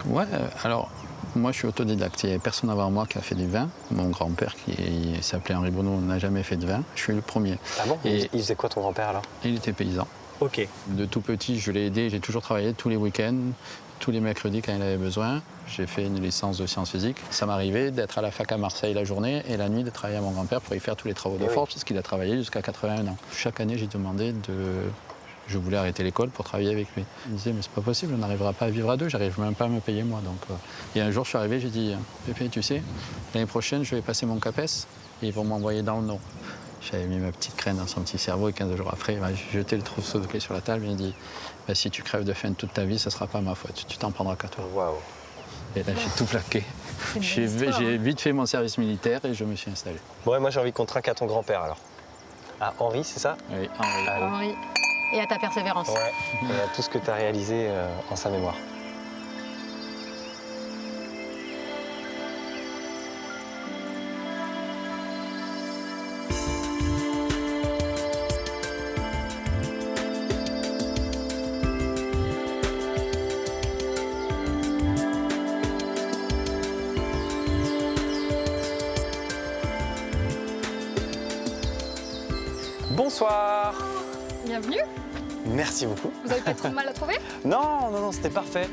Ouais, alors moi je suis autodidacte. Il n'y avait personne avant moi qui a fait du vin. Mon grand-père qui s'appelait Henri Bonneau n'a jamais fait de vin. Je suis le premier. Ah bon? Et il faisait quoi ton grand-père alors? Il était paysan. Ok. De tout petit, je l'ai aidé. J'ai toujours travaillé tous les week-ends, tous les mercredis quand il avait besoin. J'ai fait une licence de sciences physiques. Ça m'arrivait d'être à la fac à Marseille la journée et la nuit de travailler à mon grand-père pour y faire tous les travaux de force parce qu'il a travaillé jusqu'à 81 ans. Chaque année, j'ai demandé de... Je voulais arrêter l'école pour travailler avec lui. Il me disait, mais c'est pas possible, on n'arrivera pas à vivre à deux, j'arrive même pas à me payer moi. Donc, et un jour, je suis arrivé, j'ai dit, Pépé, tu sais, l'année prochaine, je vais passer mon CAPES et ils vont m'envoyer dans le Nord. J'avais mis ma petite graine dans son petit cerveau et 15 jours après, il m'a jeté le trousseau de clés sur la table et il m'a dit, bah, si tu crèves de faim toute ta vie, ça sera pas ma faute, tu t'en prendras qu'à toi. Waouh. Et là, j'ai tout plaqué. J'ai vite fait mon service militaire et je me suis installé. Bon, ouais, moi, j'ai envie qu'on trinque à ton grand-père alors. Ah, Henri, c'est ça? Oui, Henri. Allez. Henri. Et à ta persévérance. Ouais, et à tout ce que tu as réalisé en sa mémoire. Bonsoir. Bienvenue. Merci beaucoup. Vous avez peut-être mal à trouver? Non, c'était parfait.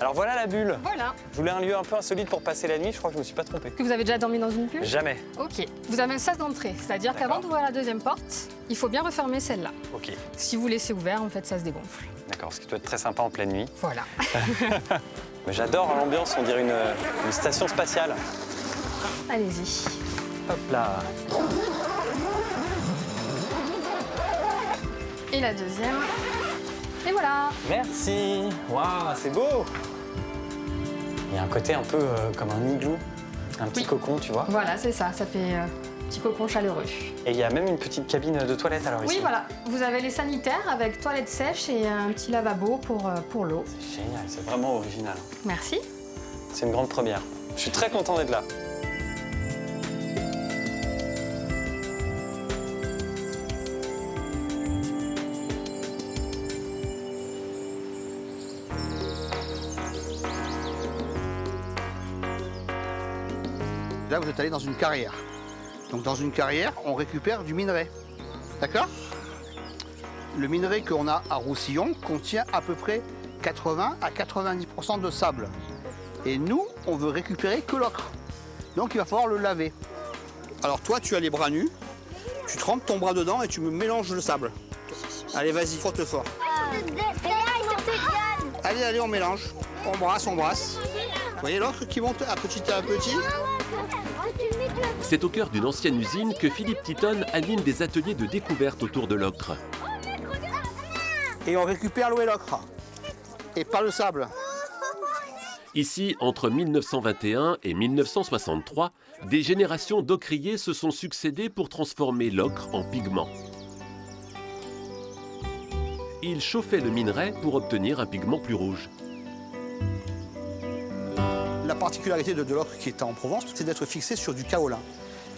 Alors voilà la bulle. Voilà. Je voulais un lieu un peu insolite pour passer la nuit, je crois que je me suis pas trompé. Que vous avez déjà dormi dans une bulle? Jamais. Ok. Vous avez un sas d'entrée, c'est-à-dire qu'avant d'ouvrir la deuxième porte, il faut bien refermer celle-là. Ok. Si vous laissez ouvert, en fait, ça se dégonfle. D'accord, ce qui doit être très sympa en pleine nuit. Voilà. Mais j'adore l'ambiance, on dirait une station spatiale. Allez-y. Hop là. Et la deuxième. Et voilà. Merci. Waouh, c'est beau. Il y a un côté un peu comme un igloo, un petit cocon, tu vois. Voilà, c'est ça. Ça fait petit cocon chaleureux. Et il y a même une petite cabine de toilette alors ici. Oui, voilà. Vous avez les sanitaires avec toilette sèche et un petit lavabo pour l'eau. C'est génial, c'est vraiment original. Merci. C'est une grande première. Je suis très content d'être là. Là, vous êtes allé dans une carrière. Donc dans une carrière, on récupère du minerai. D'accord? Le minerai qu'on a à Roussillon contient à peu près 80 à 90% de sable. Et nous, on veut récupérer que l'ocre. Donc il va falloir le laver. Alors toi, tu as les bras nus, tu trempes ton bras dedans et tu me mélanges le sable. Allez, vas-y, frotte fort. Allez, on mélange. On brasse, on brasse. Vous voyez l'ocre qui monte à petit. C'est au cœur d'une ancienne usine que Philippe Titon anime des ateliers de découverte autour de l'ocre. Et on récupère l'eau et l'ocre. Et pas le sable. Ici, entre 1921 et 1963, des générations d'ocriers se sont succédées pour transformer l'ocre en pigment. Ils chauffaient le minerai pour obtenir un pigment plus rouge. La particularité de l'ocre qui est en Provence, c'est d'être fixé sur du kaolin.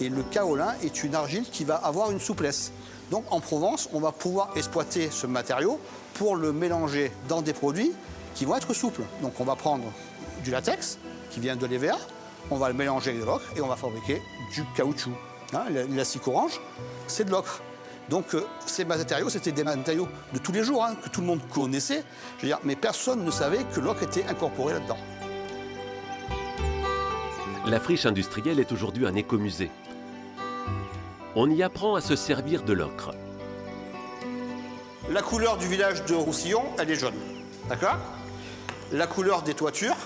Et le kaolin est une argile qui va avoir une souplesse. Donc en Provence, on va pouvoir exploiter ce matériau pour le mélanger dans des produits qui vont être souples. Donc on va prendre du latex qui vient de lait vert, on va le mélanger avec de l'ocre et on va fabriquer du caoutchouc. L'élastique orange, c'est de l'ocre. Donc ces matériaux, c'était des matériaux de tous les jours, que tout le monde connaissait. Je veux dire, mais personne ne savait que l'ocre était incorporé là-dedans. La friche industrielle est aujourd'hui un écomusée. On y apprend à se servir de l'ocre. La couleur du village de Roussillon, elle est jaune. D'accord? La couleur des toitures,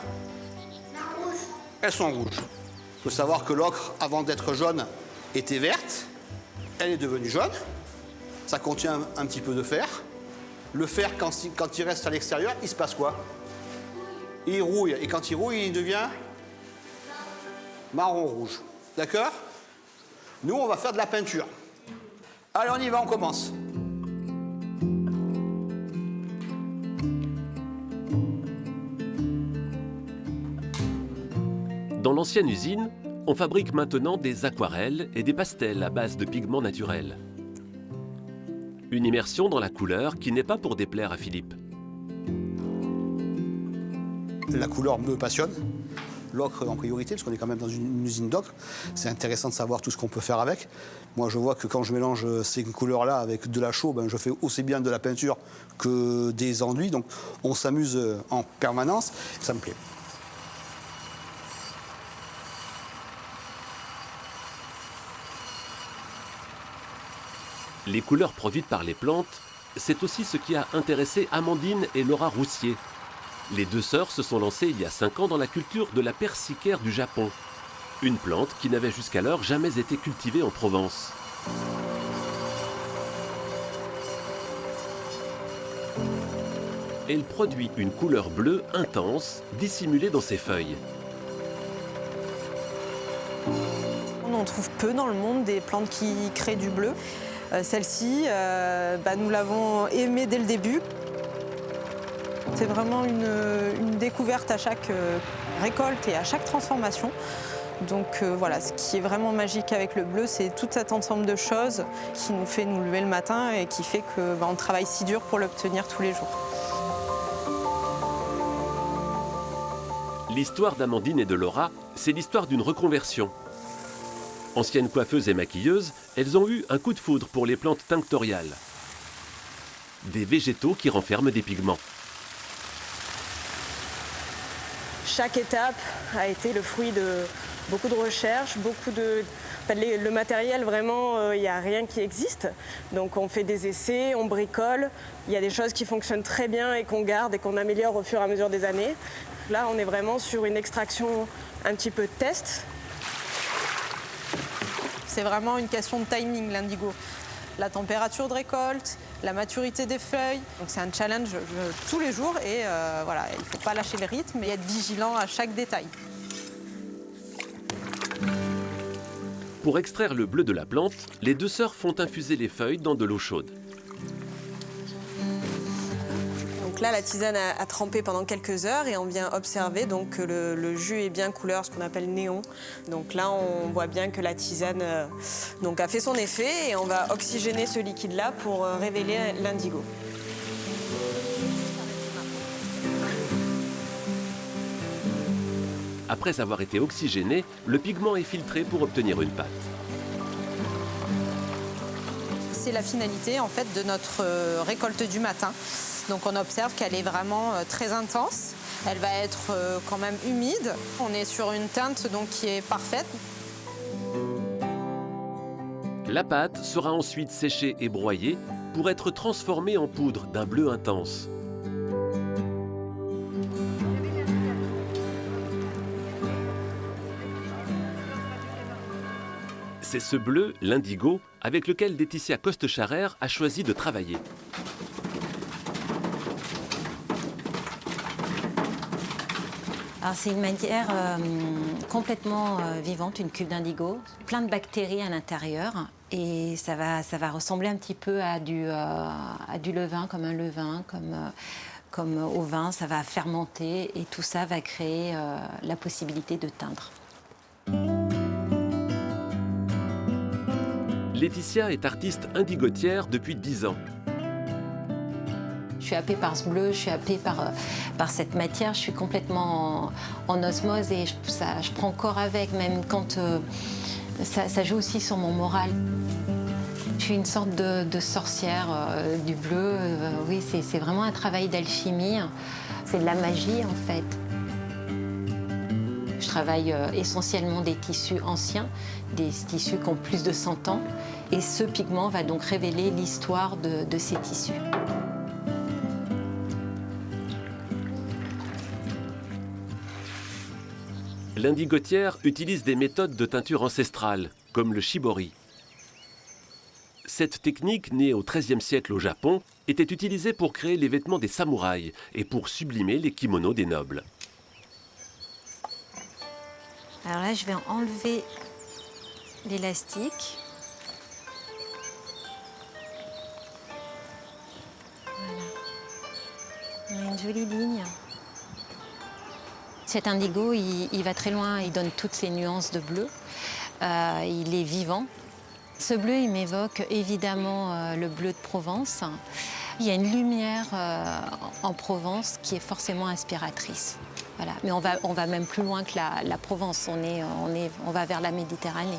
elles sont rouges. Il faut savoir que l'ocre, avant d'être jaune, était verte. Elle est devenue jaune. Ça contient un petit peu de fer. Le fer, quand il reste à l'extérieur, il se passe quoi? Il rouille. Et quand il rouille, il devient marron-rouge. D'accord? Nous, on va faire de la peinture. Allez, on y va, on commence. Dans l'ancienne usine, on fabrique maintenant des aquarelles et des pastels à base de pigments naturels. Une immersion dans la couleur qui n'est pas pour déplaire à Philippe. La couleur me passionne. L'ocre en priorité, parce qu'on est quand même dans une usine d'ocre. C'est intéressant de savoir tout ce qu'on peut faire avec. Moi, je vois que quand je mélange ces couleurs-là avec de la chaux, je fais aussi bien de la peinture que des enduits. Donc, on s'amuse en permanence. Ça me plaît. Les couleurs produites par les plantes, c'est aussi ce qui a intéressé Amandine et Laura Roussier. Les deux sœurs se sont lancées il y a 5 ans dans la culture de la persicaire du Japon, une plante qui n'avait jusqu'alors jamais été cultivée en Provence. Elle produit une couleur bleue intense, dissimulée dans ses feuilles. On en trouve peu dans le monde des plantes qui créent du bleu. Celle-ci, nous l'avons aimée dès le début. C'est vraiment une découverte à chaque récolte et à chaque transformation. Donc voilà, ce qui est vraiment magique avec le bleu, c'est tout cet ensemble de choses qui nous fait nous lever le matin et qui fait qu'on travaille si dur pour l'obtenir tous les jours. L'histoire d'Amandine et de Laura, c'est l'histoire d'une reconversion. Anciennes coiffeuses et maquilleuses, elles ont eu un coup de foudre pour les plantes tinctoriales. Des végétaux qui renferment des pigments. Chaque étape a été le fruit de beaucoup de recherches, le matériel, vraiment, il n'y a rien qui existe. Donc on fait des essais, on bricole. Il y a des choses qui fonctionnent très bien et qu'on garde et qu'on améliore au fur et à mesure des années. Là, on est vraiment sur une extraction un petit peu de test. C'est vraiment une question de timing, l'indigo. La température de récolte, la maturité des feuilles. Donc c'est un challenge tous les jours et voilà, il ne faut pas lâcher le rythme et être vigilant à chaque détail. Pour extraire le bleu de la plante, les deux sœurs font infuser les feuilles dans de l'eau chaude. Donc là, la tisane a trempé pendant quelques heures et on vient observer donc, que le jus est bien couleur, ce qu'on appelle néon. Donc là, on voit bien que la tisane a fait son effet et on va oxygéner ce liquide-là pour révéler l'indigo. Après avoir été oxygéné, le pigment est filtré pour obtenir une pâte. C'est la finalité en fait de notre récolte du matin. Donc on observe qu'elle est vraiment très intense. Elle va être quand même humide. On est sur une teinte donc, qui est parfaite. La pâte sera ensuite séchée et broyée pour être transformée en poudre d'un bleu intense. C'est ce bleu, l'indigo, avec lequel Laetitia Coste-Charrer a choisi de travailler. C'est une matière complètement vivante, une cuve d'indigo, plein de bactéries à l'intérieur. Et ça va ressembler un petit peu à du levain, comme un levain, comme au vin. Ça va fermenter et tout ça va créer la possibilité de teindre. Laetitia est artiste indigotière depuis 10 ans. Je suis happée par ce bleu, je suis happée par cette matière, je suis complètement en osmose et je prends corps avec, même quand ça joue aussi sur mon moral. Je suis une sorte de sorcière du bleu, oui, c'est vraiment un travail d'alchimie, c'est de la magie en fait. Je travaille essentiellement des tissus anciens, des tissus qui ont plus de 100 ans. Et ce pigment va donc révéler l'histoire de ces tissus. L'indigotière utilise des méthodes de teinture ancestrales, comme le shibori. Cette technique, née au XIIIe siècle au Japon, était utilisée pour créer les vêtements des samouraïs et pour sublimer les kimonos des nobles. Alors là, je vais enlever l'élastique. Voilà. On a une jolie ligne. Cet indigo, il va très loin, il donne toutes ces nuances de bleu. Il est vivant. Ce bleu, il m'évoque évidemment le bleu de Provence. Il y a une lumière en Provence qui est forcément inspiratrice. Voilà. Mais on va même plus loin que la Provence, on va vers la Méditerranée.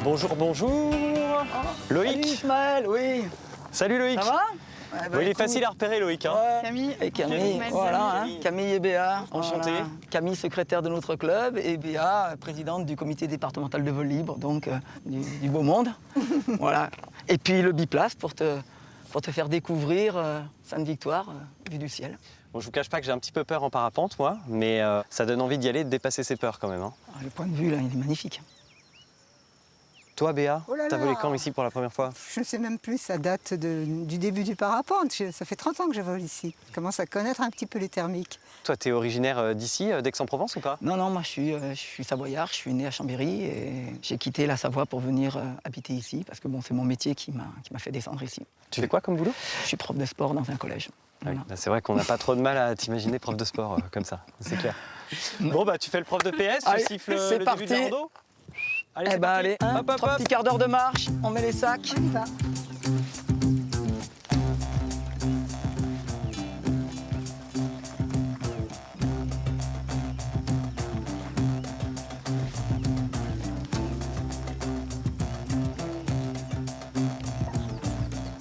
Bonjour, bonjour. Loïc. Salut Ismaël, oui. Salut Loïc. Ça va? Il est facile à repérer Loïc. Hein. Ouais. Camille. Et Camille, voilà, hein. Camille et Béa. Enchanté. Voilà. Camille, secrétaire de notre club, et Béa, présidente du comité départemental de vol libre, donc du beau monde. Voilà. Et puis le biplace pour te pour te faire découvrir Sainte-Victoire, vue du ciel. Bon, je vous cache pas que j'ai un petit peu peur en parapente, moi, mais ça donne envie d'y aller et de dépasser ses peurs quand même. Hein. Le point de vue, là, il est magnifique. Toi, Béa, Oh là t'as là. volé quand ici pour la première fois? Je ne sais même plus, ça date du début du parapente. Ça fait 30 ans que je vole ici. Je commence à connaître un petit peu les thermiques. Toi, t'es originaire d'ici, d'Aix-en-Provence ou pas? Non, non, moi je suis savoyard, je suis né à Chambéry et j'ai quitté la Savoie pour venir habiter ici parce que bon, c'est mon métier qui m'a fait descendre ici. Tu fais quoi comme boulot? Je suis prof de sport dans un collège. Oui, bah c'est vrai qu'on n'a pas trop de mal à t'imaginer prof de sport comme ça, c'est clair. Bon, bah tu fais le prof de PS, Allez, tu siffles c'est le parti. début de la rando. Allez, Eh c'est ben parti. allez, Hop, hop, 3 hop. petits quarts d'heure de marche, on met les sacs. On y va.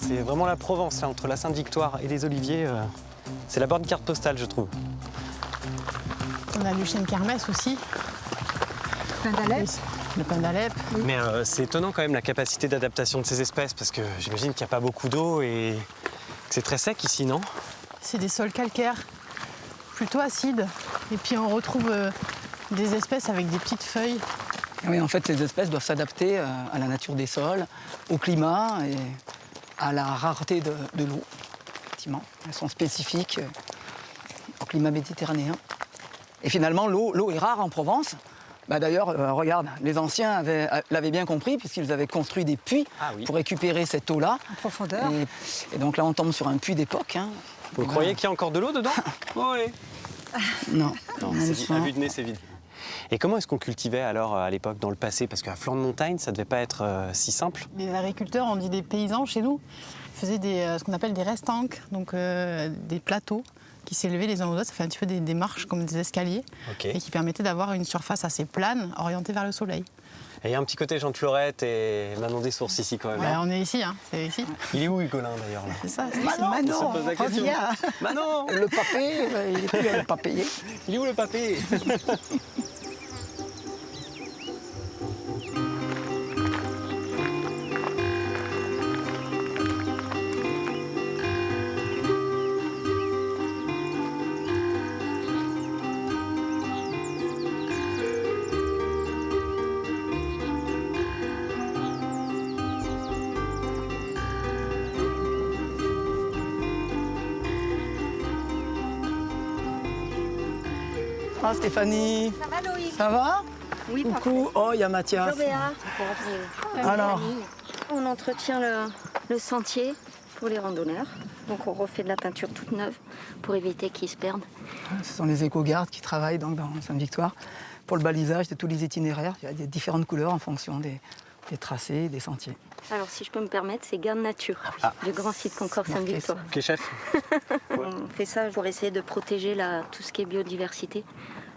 C'est vraiment la Provence, là, entre la Sainte-Victoire et les Oliviers. C'est la bonne carte postale, je trouve. On a du chêne kermesse aussi. Plein d'Alep. Le pain d'Alep. Mais c'est étonnant quand même la capacité d'adaptation de ces espèces, parce que j'imagine qu'il n'y a pas beaucoup d'eau et que c'est très sec ici, non? C'est des sols calcaires, plutôt acides. Et puis on retrouve des espèces avec des petites feuilles. Oui, en fait, ces espèces doivent s'adapter à la nature des sols, au climat et à la rareté de l'eau. Effectivement, elles sont spécifiques au climat méditerranéen. Et finalement, l'eau est rare en Provence. Bah d'ailleurs, regarde, les anciens l'avaient bien compris puisqu'ils avaient construit des puits pour récupérer cette eau-là. En profondeur. Et donc là, on tombe sur un puits d'époque. Hein. Vous croyez qu'il y a encore de l'eau dedans? Oui. Non. À vue de nez, c'est vide. Et comment est-ce qu'on cultivait alors à l'époque, dans le passé? Parce qu'à flanc de montagne, ça devait pas être si simple. Les agriculteurs, on dit des paysans chez nous, faisaient ce qu'on appelle des restanques, donc des plateaux qui s'élevaient les uns aux autres. Ça fait un petit peu des marches comme des escaliers et qui permettaient d'avoir une surface assez plane, orientée vers le soleil. Et il y a un petit côté Jean Fleurette et Manon des Sources ici quand même. Ouais, on est ici, hein, c'est ici. Il est où Hugolin d'ailleurs là? C'est ça, c'est Manon, On se pose la question. reviens. Manon. Le papé, il est plus le papé. Il est où le papé? Ah, Stéphanie. Ça va, Loïc? Ça va? Oui, Coucou. Oh, il y a Mathias. Bonjour, Béa. Alors. On entretient le sentier pour les randonneurs. Donc on refait de la peinture toute neuve pour éviter qu'ils se perdent. Ce sont les éco-gardes qui travaillent donc dans Sainte-Victoire pour le balisage de tous les itinéraires. Il y a des différentes couleurs en fonction des tracés, des sentiers. Alors si je peux me permettre, c'est Garde Nature, du grand site Concorde Sainte-Victoire. Ok, chef. On fait ça pour essayer de protéger tout ce qui est biodiversité,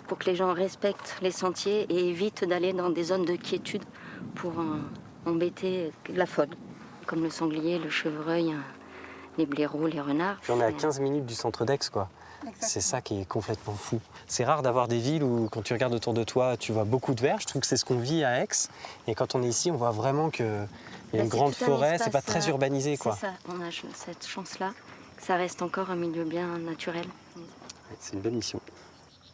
pour que les gens respectent les sentiers et évitent d'aller dans des zones de quiétude pour embêter la faune, comme le sanglier, le chevreuil, les blaireaux, les renards. Puis on est à 15 minutes du centre d'Aix, quoi. C'est ça qui est complètement fou. C'est rare d'avoir des villes où, quand tu regardes autour de toi, tu vois beaucoup de verts. Je trouve que c'est ce qu'on vit à Aix. Et quand on est ici, on voit vraiment qu'il y a une grande forêt. C'est pas très urbanisé, quoi. C'est ça, on a cette chance-là, que ça reste encore un milieu bien naturel. C'est une belle mission.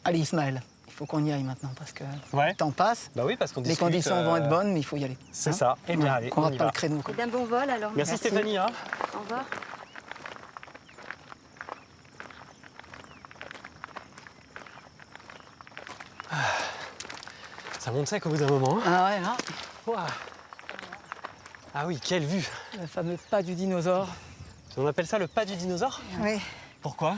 Allez, Ismaël, il faut qu'on y aille maintenant parce que Ouais. le temps passe. Bah oui, parce qu'on Les discute, conditions vont être bonnes, mais il faut y aller. C'est ça. Eh bien, allez, qu'on on rate y pas va. le créneau. Et d'un bon vol alors. Merci Stéphanie. Hein. Au revoir. Ça monte sec au bout d'un moment. Hein. Ah ouais, là. Ouah. Ah oui, quelle vue. Le fameux pas du dinosaure. On appelle ça le pas du dinosaure? Oui. Pourquoi?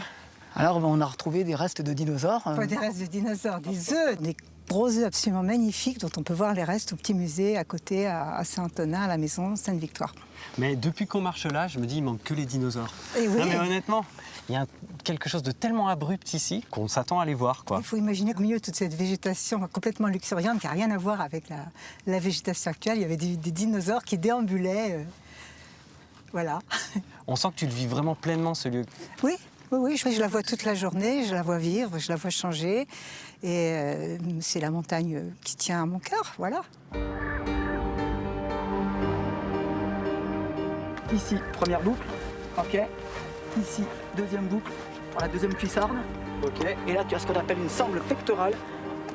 Alors, on a retrouvé des restes de dinosaures. Pas des restes de dinosaures, des œufs, des gros œufs absolument magnifiques dont on peut voir les restes au petit musée à côté à Saint-Antonin, à la maison Sainte-Victoire. Mais depuis qu'on marche là, je me dis il manque que les dinosaures. Et oui. Non mais honnêtement, il y a quelque chose de tellement abrupt ici qu'on s'attend à les voir, quoi. Il faut imaginer qu'au milieu de toute cette végétation complètement luxuriante qui n'a rien à voir avec la végétation actuelle, il y avait des dinosaures qui déambulaient. Voilà. On sent que tu le vis vraiment pleinement, ce lieu. Oui. Oui, je la vois toute la journée, je la vois vivre, je la vois changer. Et c'est la montagne qui tient à mon cœur, voilà. Ici, première boucle. Ok. Ici, deuxième boucle, pour la deuxième cuissarde. Ok. Et là, tu as ce qu'on appelle une sangle pectorale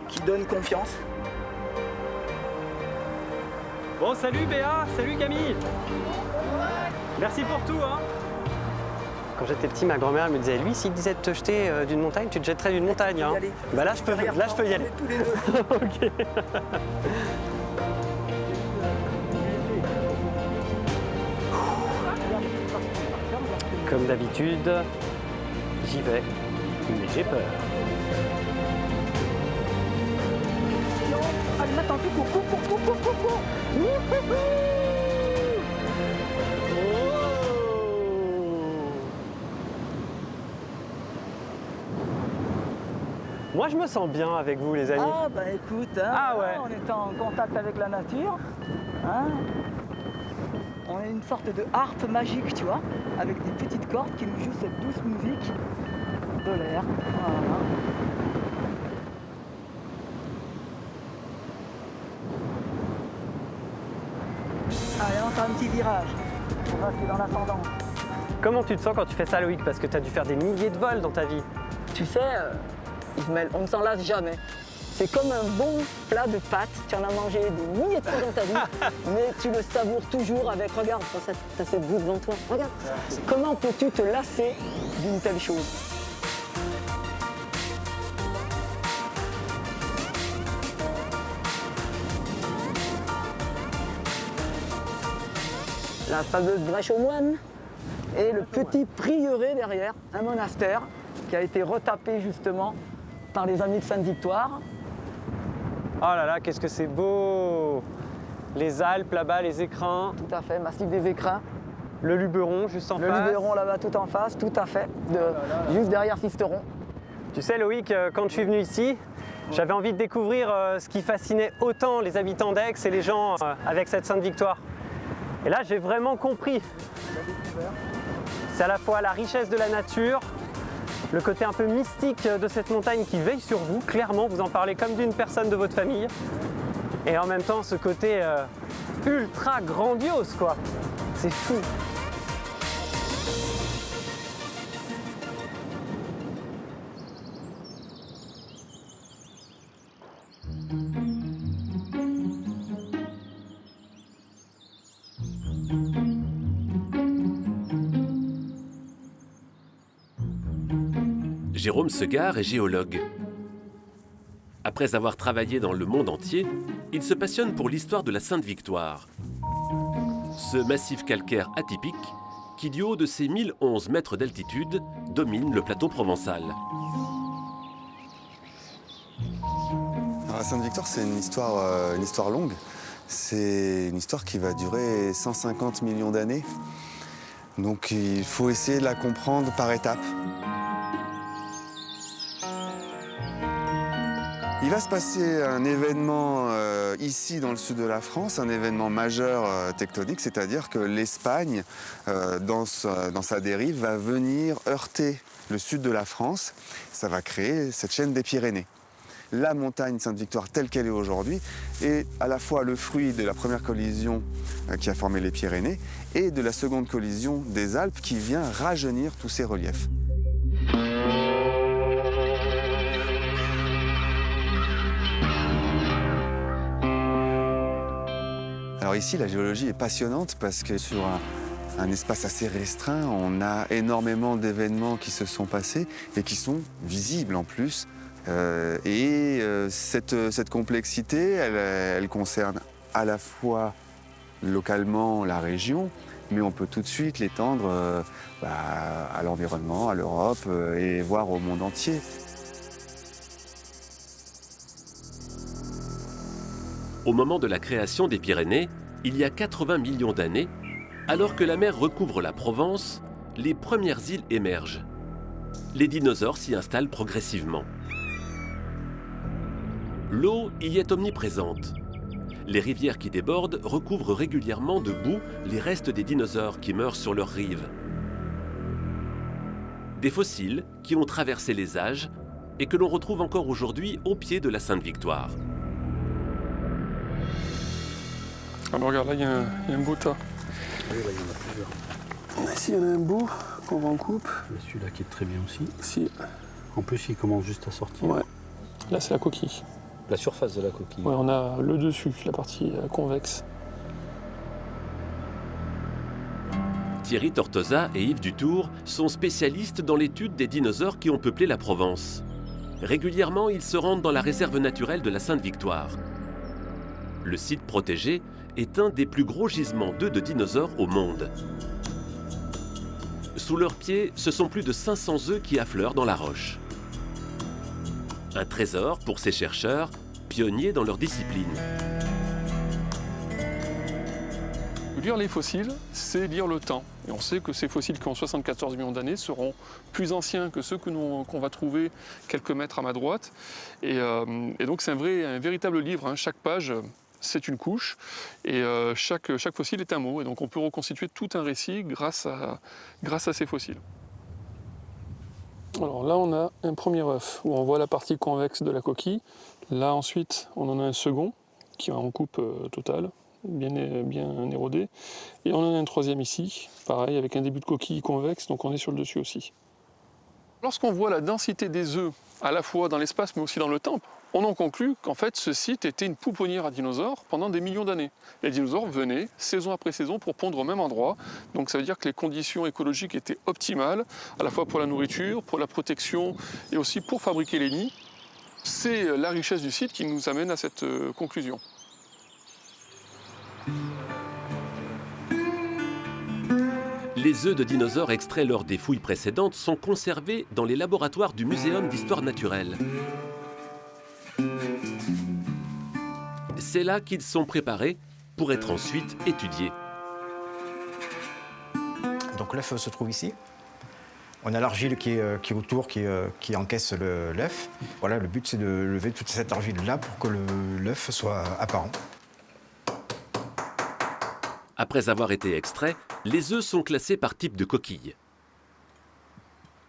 qui donne confiance. Bon, salut Béa, salut Camille. Merci pour tout, hein. Quand j'étais petit, ma grand-mère me disait, lui, s'il disait de te jeter d'une montagne, tu te jetterais d'une montagne. Hein. Bah là, je peux y aller. Tous les deux. Ok. Comme d'habitude, j'y vais, mais j'ai peur. Allez, maintenant, tu cours. Moi, je me sens bien avec vous, les amis. Ah, bah écoute, hein, Ah ouais. on est en contact avec la nature. Hein. On est une sorte de harpe magique, tu vois, avec des petites cordes qui nous jouent cette douce musique de l'air. Voilà. Allez, on fait un petit virage. On va rester dans l'ascendant. Comment tu te sens quand tu fais ça, Loïc? Parce que tu as dû faire des milliers de vols dans ta vie. Tu sais, Ismaël, on ne s'en lasse jamais. C'est comme un bon plat de pâtes. Tu en as mangé des milliers de fois dans ta vie, mais tu le savoures toujours avec, regarde, tu as cette boue devant toi. Regarde, comment peux-tu te lasser d'une telle chose? La fameuse brèche aux moines et le petit prieuré derrière, un monastère qui a été retapé justement par les amis de Sainte-Victoire. Oh là là, qu'est-ce que c'est beau! Les Alpes là-bas, les écrins. Tout à fait, massif des écrins. Le Luberon juste en face. Le Luberon là-bas tout en face, tout à fait, juste derrière Sisteron. Tu sais Loïc, quand je suis venu ici, j'avais envie de découvrir ce qui fascinait autant les habitants d'Aix et les gens avec cette Sainte-Victoire. Et là, j'ai vraiment compris. C'est à la fois la richesse de la nature, le côté un peu mystique de cette montagne qui veille sur vous. Clairement, vous en parlez comme d'une personne de votre famille. Et en même temps, ce côté ultra grandiose, quoi. C'est fou. Jérôme Segard est géologue. Après avoir travaillé dans le monde entier, il se passionne pour l'histoire de la Sainte-Victoire. Ce massif calcaire atypique, qui du haut de ses 1011 mètres d'altitude, domine le plateau provençal. Alors, la Sainte-Victoire, c'est une histoire longue. C'est une histoire qui va durer 150 millions d'années. Donc il faut essayer de la comprendre par étapes. Il va se passer un événement ici dans le sud de la France, un événement majeur tectonique, c'est-à-dire que l'Espagne, dans sa dérive, va venir heurter le sud de la France. Ça va créer cette chaîne des Pyrénées. La montagne Sainte-Victoire telle qu'elle est aujourd'hui est à la fois le fruit de la première collision qui a formé les Pyrénées et de la seconde collision des Alpes qui vient rajeunir tous ces reliefs. Alors ici, la géologie est passionnante parce que sur un espace assez restreint, on a énormément d'événements qui se sont passés et qui sont visibles en plus. Cette complexité, elle concerne à la fois localement la région, mais on peut tout de suite l'étendre à l'environnement, à l'Europe et voire au monde entier. Au moment de la création des Pyrénées, il y a 80 millions d'années, alors que la mer recouvre la Provence, les premières îles émergent. Les dinosaures s'y installent progressivement. L'eau y est omniprésente. Les rivières qui débordent recouvrent régulièrement de boue les restes des dinosaures qui meurent sur leurs rives. Des fossiles qui ont traversé les âges et que l'on retrouve encore aujourd'hui au pied de la Sainte-Victoire. Ah bah regarde, là il y a un beau tas. Oui, il y en a plusieurs. Ici, il y en a un beau qu'on va en coupe. Celui-là qui est très bien aussi. Ici. En plus, il commence juste à sortir. Ouais. Là, c'est la coquille. La surface de la coquille. Ouais, on a le dessus, la partie convexe. Thierry Tortosa et Yves Dutour sont spécialistes dans l'étude des dinosaures qui ont peuplé la Provence. Régulièrement, ils se rendent dans la réserve naturelle de la Sainte-Victoire. Le site protégé est un des plus gros gisements d'œufs de dinosaures au monde. Sous leurs pieds, ce sont plus de 500 œufs qui affleurent dans la roche. Un trésor pour ces chercheurs, pionniers dans leur discipline. Lire les fossiles, c'est lire le temps. Et on sait que ces fossiles qui ont 74 millions d'années seront plus anciens que ceux qu'on va trouver quelques mètres à ma droite. Et donc c'est un véritable livre, hein. Chaque page, c'est une couche. Et chaque fossile est un mot. Et donc on peut reconstituer tout un récit grâce à ces fossiles. Alors là, on a un premier œuf où on voit la partie convexe de la coquille. Là, ensuite, on en a un second qui est en coupe totale. Bien érodé. Et on en a un troisième ici, pareil, avec un début de coquille convexe, donc on est sur le dessus aussi. Lorsqu'on voit la densité des œufs, à la fois dans l'espace mais aussi dans le temps, on en conclut qu'en fait ce site était une pouponnière à dinosaures pendant des millions d'années. Les dinosaures venaient saison après saison pour pondre au même endroit, donc ça veut dire que les conditions écologiques étaient optimales, à la fois pour la nourriture, pour la protection et aussi pour fabriquer les nids. C'est la richesse du site qui nous amène à cette conclusion. Les œufs de dinosaures extraits lors des fouilles précédentes sont conservés dans les laboratoires du Muséum d'histoire naturelle. C'est là qu'ils sont préparés pour être ensuite étudiés. Donc l'œuf se trouve ici. On a l'argile qui est autour, qui encaisse l'œuf. Voilà, le but c'est de lever toute cette argile-là pour que l'œuf soit apparent. Après avoir été extraits, les œufs sont classés par type de coquille.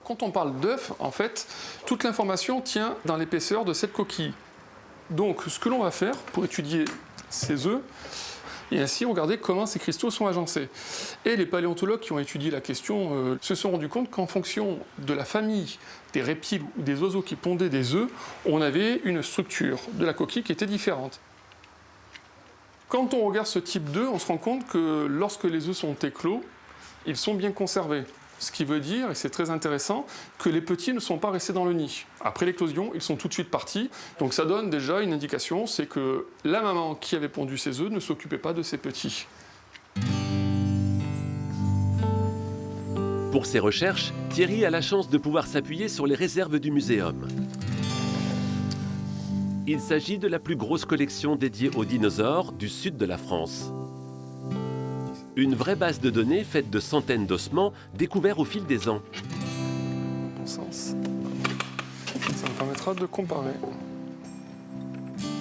Quand on parle d'œuf, en fait, toute l'information tient dans l'épaisseur de cette coquille. Donc, ce que l'on va faire pour étudier ces œufs, et ainsi regarder comment ces cristaux sont agencés. Et les paléontologues qui ont étudié la question se sont rendus compte qu'en fonction de la famille des reptiles ou des oiseaux qui pondaient des œufs, on avait une structure de la coquille qui était différente. Quand on regarde ce type d'œufs, on se rend compte que lorsque les œufs sont éclos, ils sont bien conservés. Ce qui veut dire, et c'est très intéressant, que les petits ne sont pas restés dans le nid. Après l'éclosion, ils sont tout de suite partis. Donc ça donne déjà une indication, c'est que la maman qui avait pondu ses œufs ne s'occupait pas de ses petits. Pour ses recherches, Thierry a la chance de pouvoir s'appuyer sur les réserves du muséum. Il s'agit de la plus grosse collection dédiée aux dinosaures du sud de la France. Une vraie base de données faite de centaines d'ossements découverts au fil des ans. Bon sens. Ça me permettra de comparer.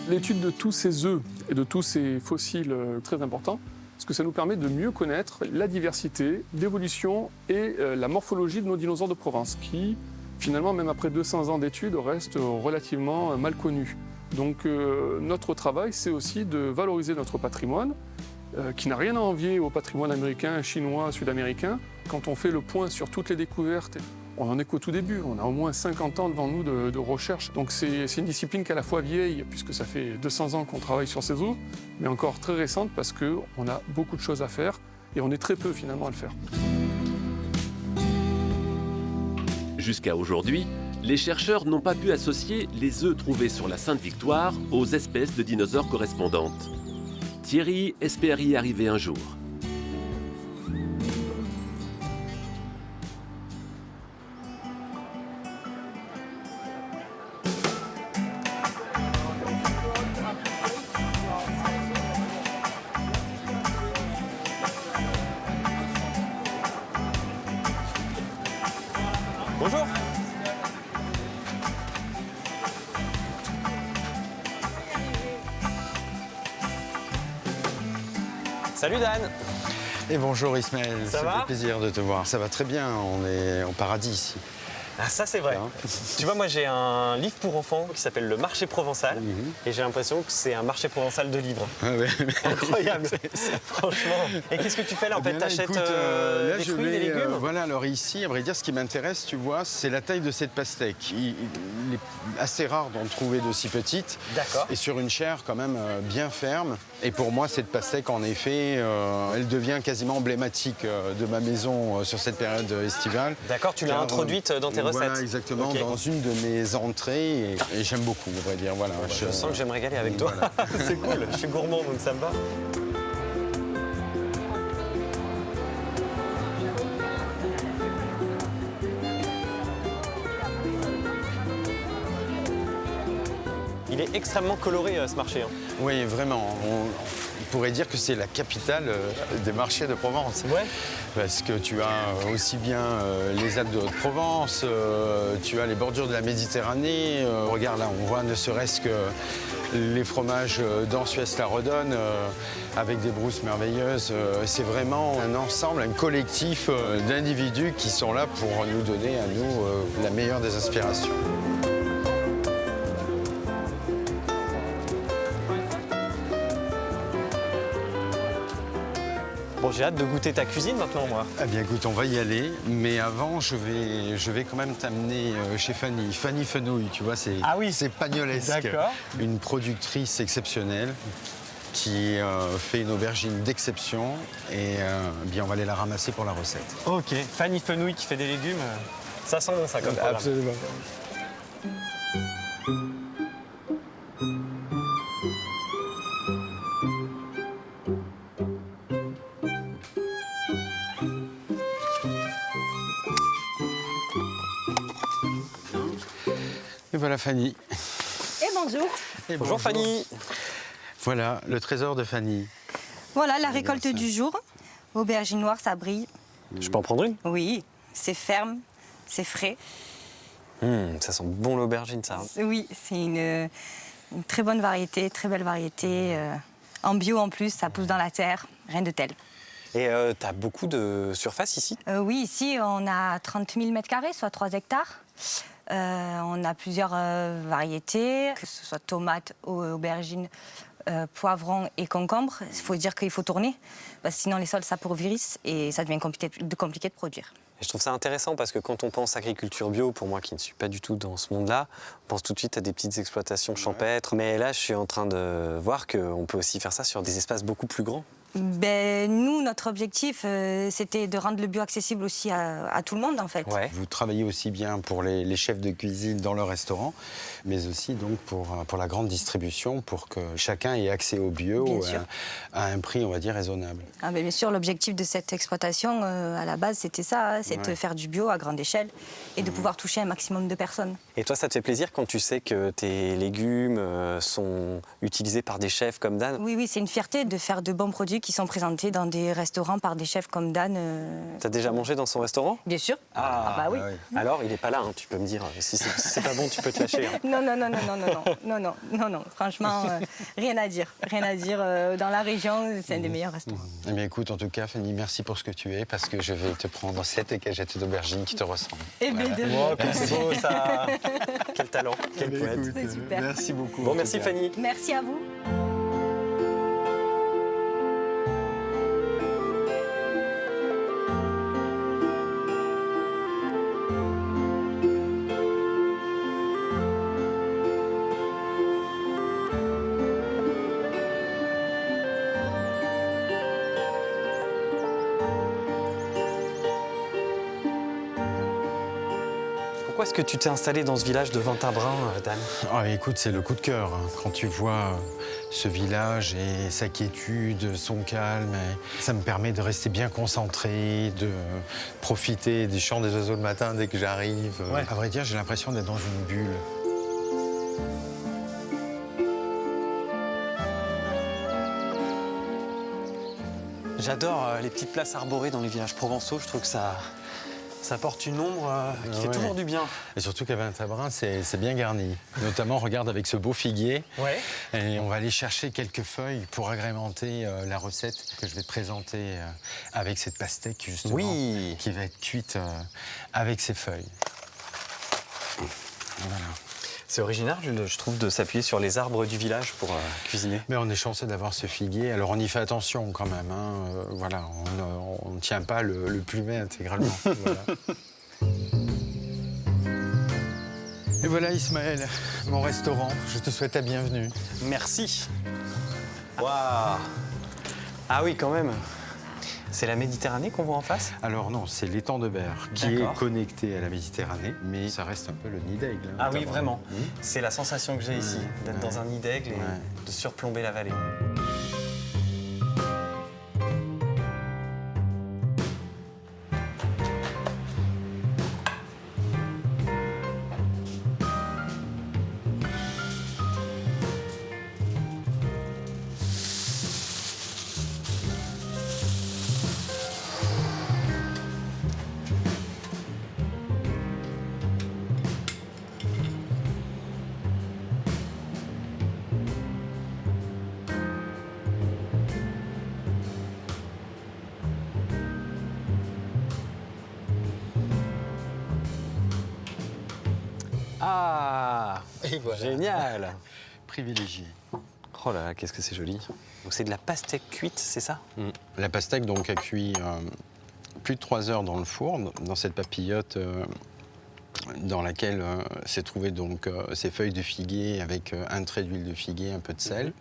L'étude de tous ces œufs et de tous ces fossiles est très important, parce que ça nous permet de mieux connaître la diversité, l'évolution et la morphologie de nos dinosaures de Provence, qui, finalement, même après 200 ans d'études, restent relativement mal connus. Donc notre travail, c'est aussi de valoriser notre patrimoine, qui n'a rien à envier au patrimoine américain, chinois, sud-américain. Quand on fait le point sur toutes les découvertes, on en est qu'au tout début. On a au moins 50 ans devant nous de recherche. Donc c'est une discipline qui est à la fois vieille, puisque ça fait 200 ans qu'on travaille sur ces œufs, mais encore très récente parce qu'on a beaucoup de choses à faire et on est très peu finalement à le faire. Jusqu'à aujourd'hui, les chercheurs n'ont pas pu associer les œufs trouvés sur la Sainte-Victoire aux espèces de dinosaures correspondantes. Thierry espère y arriver un jour. Bonjour. Salut Dan. Et bonjour Ismaël, Ça ça va fait plaisir de te voir. Ça va très bien, on est au paradis ici. Ah ça c'est vrai. Tu vois, moi j'ai un livre pour enfants qui s'appelle Le Marché Provençal et j'ai l'impression que c'est un marché provençal de livres. Ah ouais. Incroyable, franchement. Et qu'est-ce que tu fais là en fait? T'achètes des fruits, des légumes? Voilà, alors ici, à vrai dire, ce qui m'intéresse, tu vois, c'est la taille de cette pastèque. Il est assez rare d'en trouver d'aussi petite. D'accord. Et sur une chair quand même bien ferme. Et pour moi, cette pastèque, en effet, elle devient quasiment emblématique de ma maison sur cette période estivale. D'accord, tu l'as introduite dans tes recettes. Voilà, exactement, dans une de mes entrées et j'aime beaucoup, on va dire. Voilà, je sens que je vais me régaler avec toi. Voilà. C'est cool, je suis gourmand donc ça me va. Il est extrêmement coloré ce marché. Oui, vraiment. On pourrait dire que c'est la capitale des marchés de Provence. Ouais. Parce que tu as aussi bien les Alpes de Haute-Provence, tu as les bordures de la Méditerranée. Regarde là, on voit ne serait-ce que les fromages d'Ansuès-la-Redonne avec des brousses merveilleuses. C'est vraiment un ensemble, un collectif d'individus qui sont là pour nous donner à nous la meilleure des inspirations. Bon, j'ai hâte de goûter ta cuisine maintenant, moi. Eh bien, écoute, on va y aller. Mais avant, je vais quand même t'amener chez Fanny. Fanny Fenouil, tu vois, c'est pagnolesque. D'accord. Une productrice exceptionnelle qui fait une aubergine d'exception. Et bien, on va aller la ramasser pour la recette. Ok. Fanny Fenouil qui fait des légumes, ça sent bon, ça, comme programme. Absolument. Et voilà Fanny. Et bonjour. Et bonjour Fanny. Voilà, le trésor de Fanny. Voilà la récolte du jour. Aubergine noire, ça brille. Je peux en prendre une? Oui, c'est ferme, c'est frais. Ça sent bon l'aubergine, ça. Oui, c'est une très bonne variété, très belle variété. En bio en plus, ça pousse dans la terre, rien de tel. Et tu as beaucoup de surface ici? Oui, ici on a 30 000 m², soit 3 hectares. On a plusieurs variétés, que ce soit tomates, aubergines, poivrons et concombres. Il faut dire qu'il faut tourner, parce que sinon les sols s'appauvissent et ça devient compliqué de produire. Et je trouve ça intéressant parce que quand on pense agriculture bio, pour moi qui ne suis pas du tout dans ce monde-là, on pense tout de suite à des petites exploitations champêtres. Mais là, je suis en train de voir qu'on peut aussi faire ça sur des espaces beaucoup plus grands. Nous, notre objectif, c'était de rendre le bio accessible aussi à tout le monde, en fait. Ouais. Vous travaillez aussi bien pour les chefs de cuisine dans le restaurant, mais aussi donc pour la grande distribution, pour que chacun ait accès au bio à un prix, on va dire, raisonnable. Ah, bien sûr, l'objectif de cette exploitation, à la base, c'était ça, c'est de faire du bio à grande échelle et de pouvoir toucher un maximum de personnes. Et toi, ça te fait plaisir quand tu sais que tes légumes sont utilisés par des chefs comme Dan? Oui, c'est une fierté de faire de bons produits qui sont présentés dans des restaurants par des chefs comme Dan. T'as déjà mangé dans son restaurant? Bien sûr. Bah oui. Alors, il n'est pas là, hein, tu peux me dire. Si c'est pas bon, tu peux te lâcher. Hein. Non. Franchement, rien à dire. Rien à dire. Dans la région, c'est un des meilleurs restaurants. Eh bien, écoute, en tout cas, Fanny, merci pour ce que tu es, parce que je vais te prendre 7 cagettes d'aubergines qui te ressemblent. Eh bien, wow, comme c'est beau, ça. Quel talent, quel poète. C'est super. Merci beaucoup. Bon, merci Fanny. Merci à vous. Pourquoi est-ce que tu t'es installé dans ce village de Ventabren, Dan? Écoute, c'est le coup de cœur. Quand tu vois ce village et sa quiétude, son calme, ça me permet de rester bien concentré, de profiter des chants des oiseaux le matin dès que j'arrive. Ouais. À vrai dire, j'ai l'impression d'être dans une bulle. J'adore les petites places arborées dans les villages provençaux. Je trouve que ça apporte une ombre qui fait toujours du bien. Et surtout qu'à Ventabren, c'est bien garni. Notamment, regarde avec ce beau figuier. Ouais. Et on va aller chercher quelques feuilles pour agrémenter la recette que je vais te présenter avec cette pastèque, justement, qui va être cuite avec ces feuilles. Voilà. C'est original, je trouve, de s'appuyer sur les arbres du village pour cuisiner. Mais on est chanceux d'avoir ce figuier. Alors on y fait attention quand même. Voilà, on ne tient pas le plumet intégralement. Voilà. Et voilà Ismaël, mon restaurant. Je te souhaite la bienvenue. Merci. Waouh. Ah oui, quand même. C'est la Méditerranée qu'on voit en face? Alors non, c'est l'étang de Berre qui est connecté à la Méditerranée, mais ça reste un peu le nid d'aigle. Ah oui, vraiment. C'est la sensation que j'ai ici, d'être dans un nid d'aigle et de surplomber la vallée. Ah, et voilà. Génial. Privilégié. Oh là là, qu'est-ce que c'est joli. Donc c'est de la pastèque cuite, c'est ça? La pastèque donc a cuit plus de 3 heures dans le four, dans cette papillote dans laquelle s'est trouvé donc ces feuilles de figuier avec un trait d'huile de figuier, un peu de sel.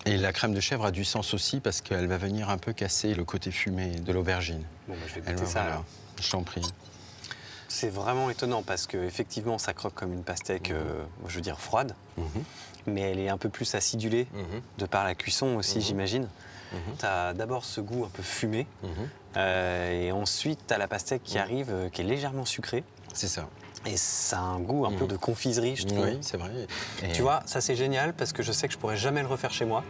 Et la crème de chèvre a du sens aussi parce qu'elle va venir un peu casser le côté fumé de l'aubergine. Bon, bah, je vais goûter ça alors. Je t'en prie. C'est vraiment étonnant parce qu'effectivement, ça croque comme une pastèque, je veux dire, froide. Mais elle est un peu plus acidulée de par la cuisson aussi, j'imagine. Tu as d'abord ce goût un peu fumé. Et ensuite, tu as la pastèque qui arrive, qui est légèrement sucrée. C'est ça. Et ça a un goût un peu de confiserie, je trouve. Oui, c'est vrai. Et tu vois, ça c'est génial parce que je sais que je pourrais jamais le refaire chez moi.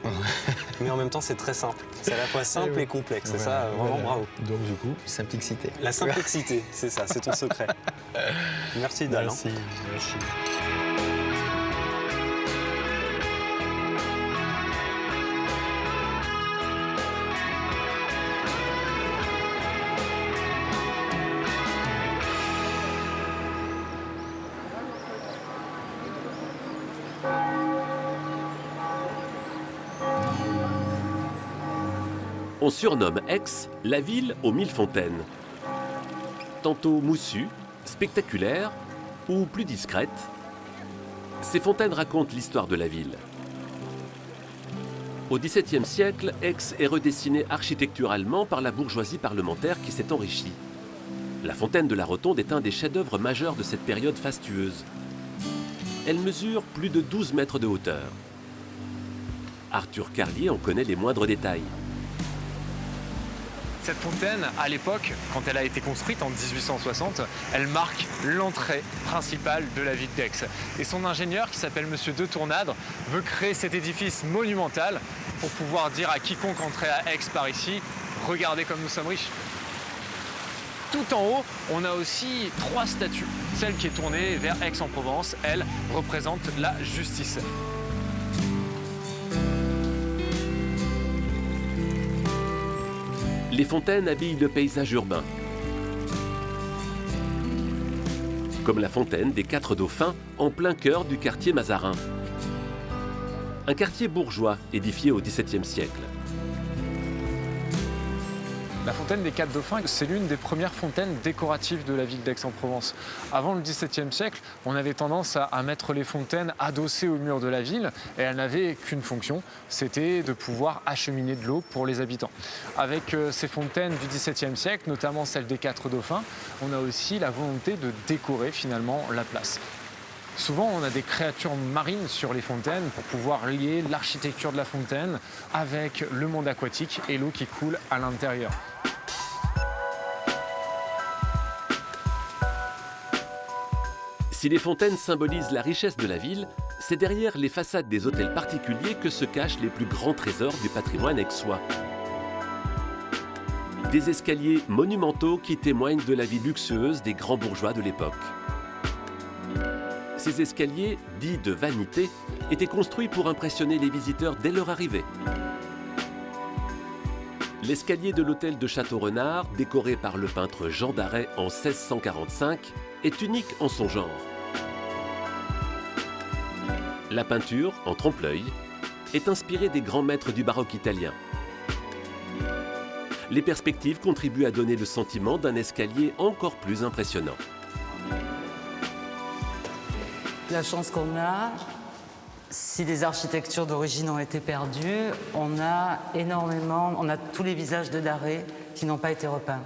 Mais en même temps, c'est très simple. C'est à la fois simple et complexe. C'est ça, vraiment bravo. Donc du coup, simplicité. La simplicité, c'est ça, c'est ton secret. Merci Dan. Merci. Merci. On surnomme Aix la ville aux 1000 fontaines. Tantôt moussues, spectaculaires ou plus discrètes, ces fontaines racontent l'histoire de la ville. Au XVIIe siècle, Aix est redessinée architecturalement par la bourgeoisie parlementaire qui s'est enrichie. La fontaine de la Rotonde est un des chefs-d'œuvre majeurs de cette période fastueuse. Elle mesure plus de 12 mètres de hauteur. Arthur Carlier en connaît les moindres détails. Cette fontaine, à l'époque, quand elle a été construite en 1860, elle marque l'entrée principale de la ville d'Aix. Et son ingénieur, qui s'appelle Monsieur De Tournadre, veut créer cet édifice monumental pour pouvoir dire à quiconque entrait à Aix par ici, regardez comme nous sommes riches. Tout en haut, on a aussi 3 statues. Celle qui est tournée vers Aix-en-Provence, elle représente la justice. Les fontaines habillent le paysage urbain. Comme la fontaine des 4 Dauphins, en plein cœur du quartier Mazarin. Un quartier bourgeois édifié au XVIIe siècle. La fontaine des 4 Dauphins, c'est l'une des premières fontaines décoratives de la ville d'Aix-en-Provence. Avant le XVIIe siècle, on avait tendance à mettre les fontaines adossées au mur de la ville et elles n'avaient qu'une fonction, c'était de pouvoir acheminer de l'eau pour les habitants. Avec ces fontaines du XVIIe siècle, notamment celle des 4 Dauphins, on a aussi la volonté de décorer finalement la place. Souvent, on a des créatures marines sur les fontaines pour pouvoir lier l'architecture de la fontaine avec le monde aquatique et l'eau qui coule à l'intérieur. Si les fontaines symbolisent la richesse de la ville, c'est derrière les façades des hôtels particuliers que se cachent les plus grands trésors du patrimoine aixois. Des escaliers monumentaux qui témoignent de la vie luxueuse des grands bourgeois de l'époque. Ces escaliers, dits de vanité, étaient construits pour impressionner les visiteurs dès leur arrivée. L'escalier de l'hôtel de Château-Renard, décoré par le peintre Jean d'Arrey en 1645, est unique en son genre. La peinture, en trompe-l'œil, est inspirée des grands maîtres du baroque italien. Les perspectives contribuent à donner le sentiment d'un escalier encore plus impressionnant. La chance qu'on a, si les architectures d'origine ont été perdues, on a tous les visages de Darré qui n'ont pas été repeints.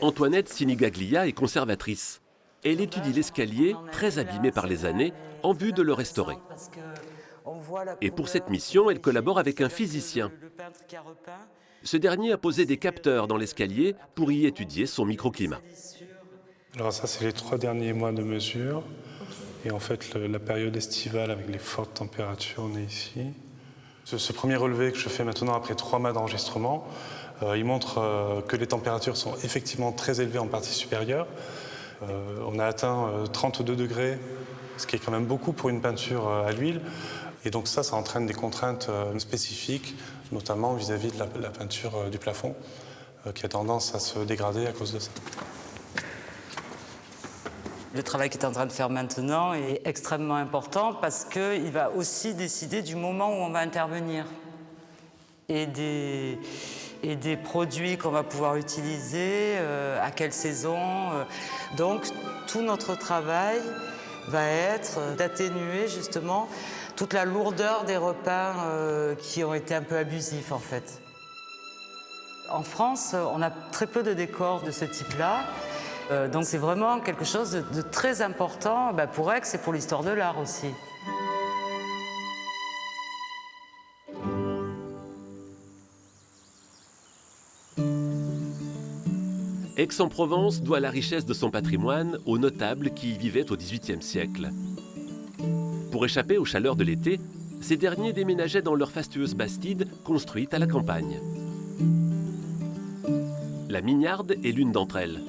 Antoinette Sinigaglia est conservatrice. Elle étudie l'escalier, très abîmé par les années, en vue de le restaurer. Et pour cette mission, elle collabore avec un physicien. Ce dernier a posé des capteurs dans l'escalier pour y étudier son microclimat. Alors ça, c'est les 3 derniers mois de mesure. Et en fait, la période estivale avec les fortes températures, on est ici. Ce premier relevé que je fais maintenant après 3 mois d'enregistrement, il montre que les températures sont effectivement très élevées en partie supérieure. On a atteint 32 degrés, ce qui est quand même beaucoup pour une peinture à l'huile. Et donc ça entraîne des contraintes spécifiques, notamment vis-à-vis de la peinture du plafond, qui a tendance à se dégrader à cause de ça. Le travail qu'il est en train de faire maintenant est extrêmement important parce qu'il va aussi décider du moment où on va intervenir et des produits qu'on va pouvoir utiliser, à quelle saison. Donc tout notre travail va être d'atténuer justement toute la lourdeur des repeints qui ont été un peu abusifs en fait. En France, on a très peu de décors de ce type-là. Donc c'est vraiment quelque chose de très important pour Aix et pour l'histoire de l'art aussi. Aix-en-Provence doit la richesse de son patrimoine aux notables qui y vivaient au XVIIIe siècle. Pour échapper aux chaleurs de l'été, ces derniers déménageaient dans leur fastueuse bastide construite à la campagne. La Mignarde est l'une d'entre elles.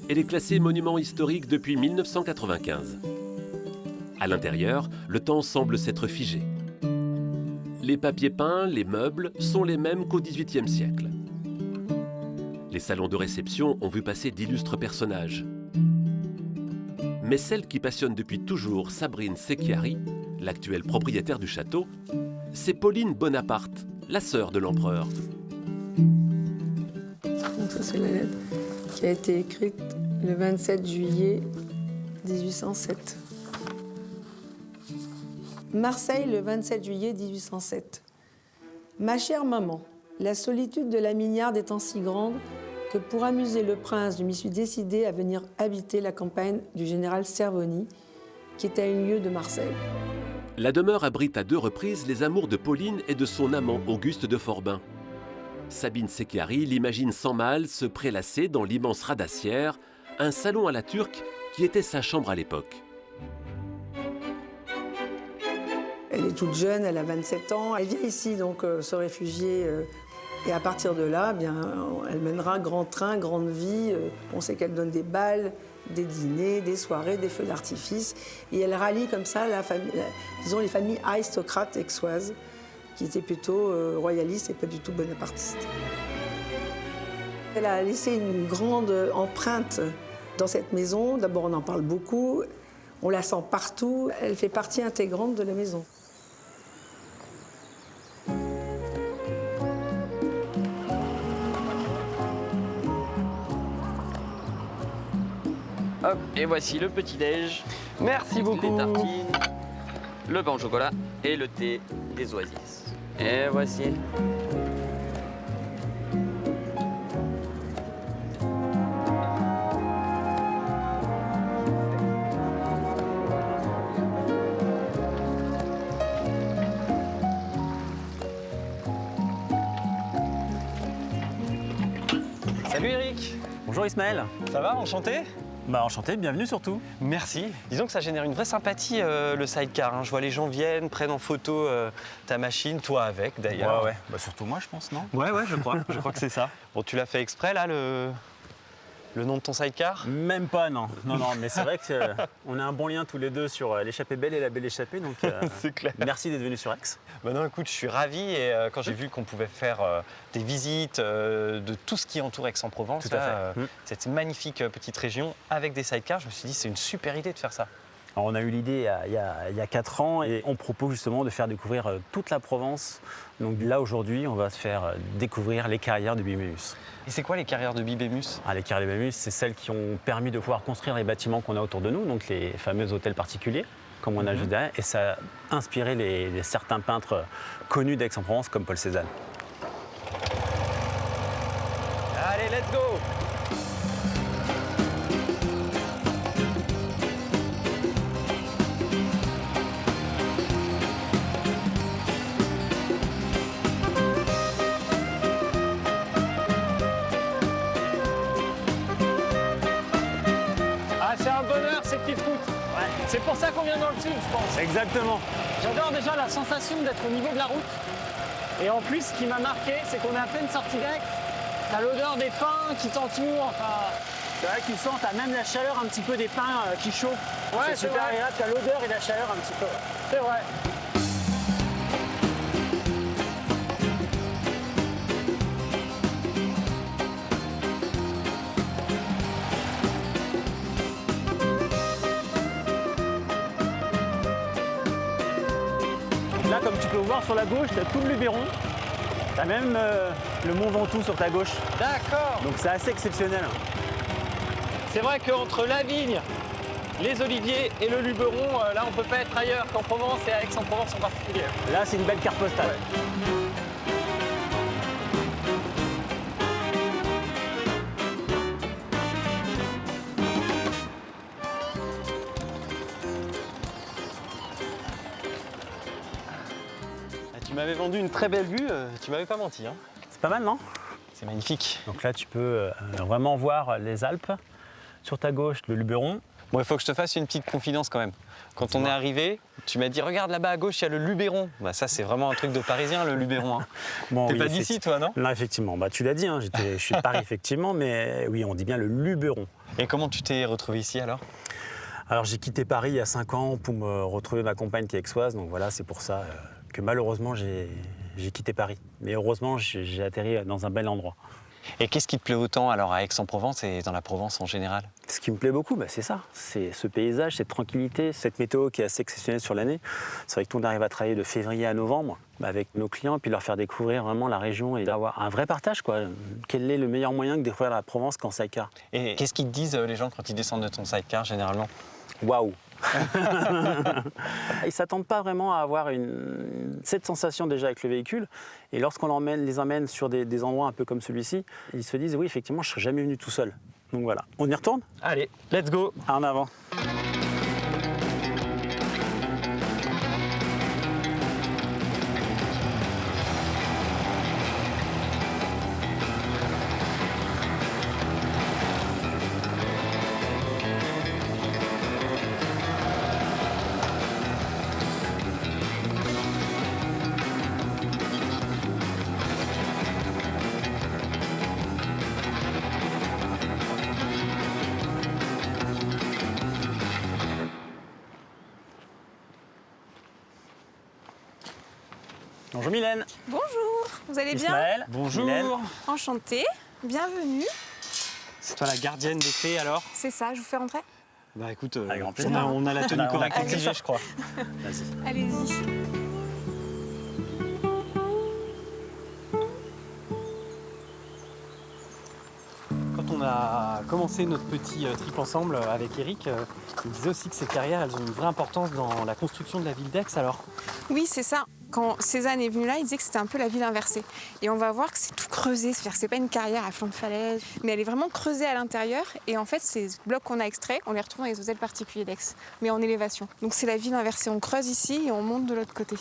Elle est classée monument historique depuis 1995. À l'intérieur, le temps semble s'être figé. Les papiers peints, les meubles sont les mêmes qu'au XVIIIe siècle. Les salons de réception ont vu passer d'illustres personnages. Mais celle qui passionne depuis toujours Sabrine Secchiari, l'actuelle propriétaire du château, c'est Pauline Bonaparte, la sœur de l'empereur. Donc ça, c'est la lettre qui a été écrite le 27 juillet 1807. Marseille, le 27 juillet 1807. Ma chère maman, la solitude de la Mignarde étant si grande que pour amuser le prince, je m'y suis décidée à venir habiter la campagne du général Cervoni, qui est à 1 lieue de Marseille. La demeure abrite à 2 reprises les amours de Pauline et de son amant Auguste de Forbin. Sabine Secchiari l'imagine sans mal se prélasser dans l'immense radassière, un salon à la turque qui était sa chambre à l'époque. Elle est toute jeune, elle a 27 ans. Elle vient ici donc se réfugier et à partir de là, bien, elle mènera grand train, grande vie. On sait qu'elle donne des balles, des dîners, des soirées, des feux d'artifice. Et elle rallie comme ça disons les familles aristocrates aixoises qui étaient plutôt royalistes et pas du tout bonapartistes. Elle a laissé une grande empreinte dans cette maison. D'abord, on en parle beaucoup. On la sent partout. Elle fait partie intégrante de la maison. Hop, et voici le petit-déj. Merci beaucoup. Les tartines, le pain au chocolat et le thé des oasis. Et voici. Salut Eric. Bonjour Ismaël. Ça va, enchanté? Bah enchanté, bienvenue surtout. Merci. Disons que ça génère une vraie sympathie le sidecar. Hein. Je vois les gens viennent, prennent en photo ta machine, toi avec d'ailleurs. Ouais. Bah surtout moi je pense, non? Ouais, je crois. Je crois que c'est ça. Bon, tu l'as fait exprès là, le nom de ton sidecar? Même pas, non. Non, mais c'est vrai qu'on a un bon lien tous les deux sur l'échappée belle et la belle échappée, donc c'est clair. Merci d'être venu sur Aix. Bah non, écoute, je suis ravi et quand j'ai vu qu'on pouvait faire des visites de tout ce qui entoure Aix-en-Provence, cette magnifique petite région avec des sidecars, je me suis dit c'est une super idée de faire ça. Alors, on a eu l'idée il y a 4 ans et on propose justement de faire découvrir toute la Provence. Donc là aujourd'hui, on va se faire découvrir les carrières de Bibémus. Et c'est quoi les carrières de Bibémus? Les carrières de Bibémus, c'est celles qui ont permis de pouvoir construire les bâtiments qu'on a autour de nous, donc les fameux hôtels particuliers, comme on a juste derrière. Et ça a inspiré certains peintres connus d'Aix-en-Provence, comme Paul Cézanne. Allez, let's go! C'est un bonheur ces petites routes. C'est pour ça qu'on vient dans le sud, je pense. Exactement. J'adore déjà la sensation d'être au niveau de la route. Et en plus, ce qui m'a marqué, c'est qu'on est à pleine sortie d'Aix. T'as l'odeur des pins qui t'entourent. Enfin, c'est vrai que tu sens, t'as même la chaleur un petit peu des pins qui chauffent. Ouais, c'est super agréable. T'as l'odeur et la chaleur un petit peu. C'est vrai. Là, comme tu peux voir sur la gauche, tu as tout le Luberon. Tu as même le Mont Ventoux sur ta gauche. D'accord. Donc c'est assez exceptionnel. C'est vrai qu'entre la vigne, les oliviers et le Luberon, là on peut pas être ailleurs qu'en Provence et à Aix-en-Provence en particulier. Là, c'est une belle carte postale. Tu m'avais vendu une très belle vue, tu m'avais pas menti. Hein. C'est pas mal, non? C'est magnifique. Donc là, tu peux vraiment voir les Alpes. Sur ta gauche, le Luberon. Bon, il faut que je te fasse une petite confidence quand même. Quand on est arrivé, tu m'as dit regarde là-bas à gauche, il y a le Luberon. Bah, ça, c'est vraiment un truc de Parisien, le Luberon. Hein. Bon, T'es oui, pas d'ici, toi, non? Non, effectivement. Bah, tu l'as dit, hein, je suis de Paris, effectivement, mais oui, on dit bien le Luberon. Et comment tu t'es retrouvé ici alors? Alors, j'ai quitté Paris il y a 5 ans pour me retrouver ma compagne qui est aixoise. Donc voilà, c'est pour ça que malheureusement, j'ai quitté Paris. Mais heureusement, j'ai atterri dans un bel endroit. Et qu'est-ce qui te plaît autant alors à Aix-en-Provence et dans la Provence en général? Ce qui me plaît beaucoup, c'est ça. C'est ce paysage, cette tranquillité, cette météo qui est assez exceptionnelle sur l'année. C'est vrai que nous, on arrive à travailler de février à novembre avec nos clients, puis leur faire découvrir vraiment la région et d'avoir un vrai partage, quoi. Quel est le meilleur moyen de découvrir la Provence qu'en sidecar? Et qu'est-ce qu'ils te disent les gens quand ils descendent de ton sidecar généralement? Waouh! Ils ne s'attendent pas vraiment à avoir cette sensation déjà avec le véhicule. Et lorsqu'on les emmène sur des endroits un peu comme celui-ci, ils se disent oui, effectivement, je ne serais jamais venu tout seul. Donc voilà, on y retourne? Allez, let's go! En avant! Bonjour Mylène. Bonjour, vous allez bien? Ismaël. Bonjour. Mylène. Enchantée, bienvenue. C'est toi la gardienne des fées alors? C'est ça, je vous fais rentrer? Bah écoute, Avec grand plaisir. on a la tenue qu'on a Allez. exigée, je crois. Vas-y. Allez-y. Quand on a commencé notre petit trip ensemble avec Eric, il disait aussi que ces carrières, elles ont une vraie importance dans la construction de la ville d'Aix alors? Oui, c'est ça. Quand Cézanne est venu là, il disait que c'était un peu la ville inversée. Et on va voir que c'est tout creusé, c'est-à-dire que c'est pas une carrière à flanc de falaise, mais elle est vraiment creusée à l'intérieur. Et en fait, ces blocs qu'on a extraits, on les retrouve dans les hôtels particuliers d'Aix, mais en élévation. Donc c'est la ville inversée. On creuse ici et on monte de l'autre côté.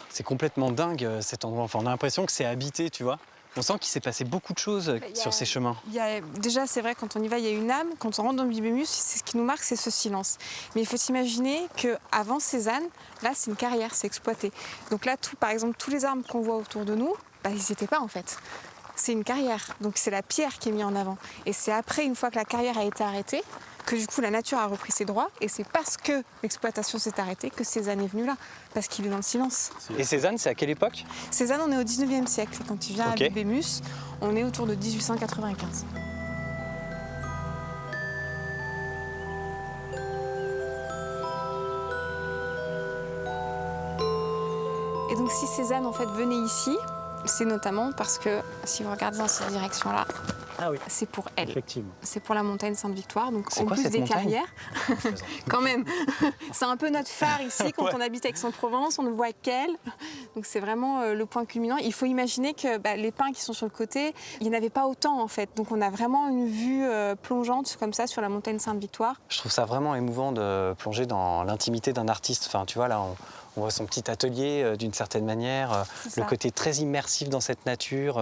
C'est complètement dingue cet endroit. Enfin, on a l'impression que c'est habité, tu vois. On sent qu'il s'est passé beaucoup de choses sur ces chemins. Déjà, c'est vrai, quand on y va, il y a une âme. Quand on rentre dans Bibémus, c'est ce qui nous marque, c'est ce silence. Mais il faut s'imaginer qu'avant Cézanne, là, c'est une carrière, c'est exploité. Donc là, par exemple, tous les arbres qu'on voit autour de nous, ils n'y étaient pas en fait. C'est une carrière, donc c'est la pierre qui est mise en avant. Et c'est après, une fois que la carrière a été arrêtée, que du coup la nature a repris ses droits. Et c'est parce que l'exploitation s'est arrêtée que Cézanne est venu là, parce qu'il est dans le silence. Et Cézanne, c'est à quelle époque? Cézanne, on est au 19e siècle. Quand il vient à Bibémus, on est autour de 1895. Donc si Cézanne en fait venait ici, c'est notamment parce que si vous regardez dans cette direction-là, c'est pour elle. Effectivement. C'est pour la montagne Sainte-Victoire. Donc C'est en quoi plus cette des montagne carrières, quand même, c'est un peu notre phare ici quand on habite Aix-en-Provence. On ne voit qu'elle. Donc c'est vraiment le point culminant. Il faut imaginer que les pins qui sont sur le côté, il n'y en avait pas autant en fait. Donc on a vraiment une vue plongeante comme ça sur la montagne Sainte-Victoire. Je trouve ça vraiment émouvant de plonger dans l'intimité d'un artiste. Enfin, tu vois, là, on voit son petit atelier d'une certaine manière, le côté très immersif dans cette nature.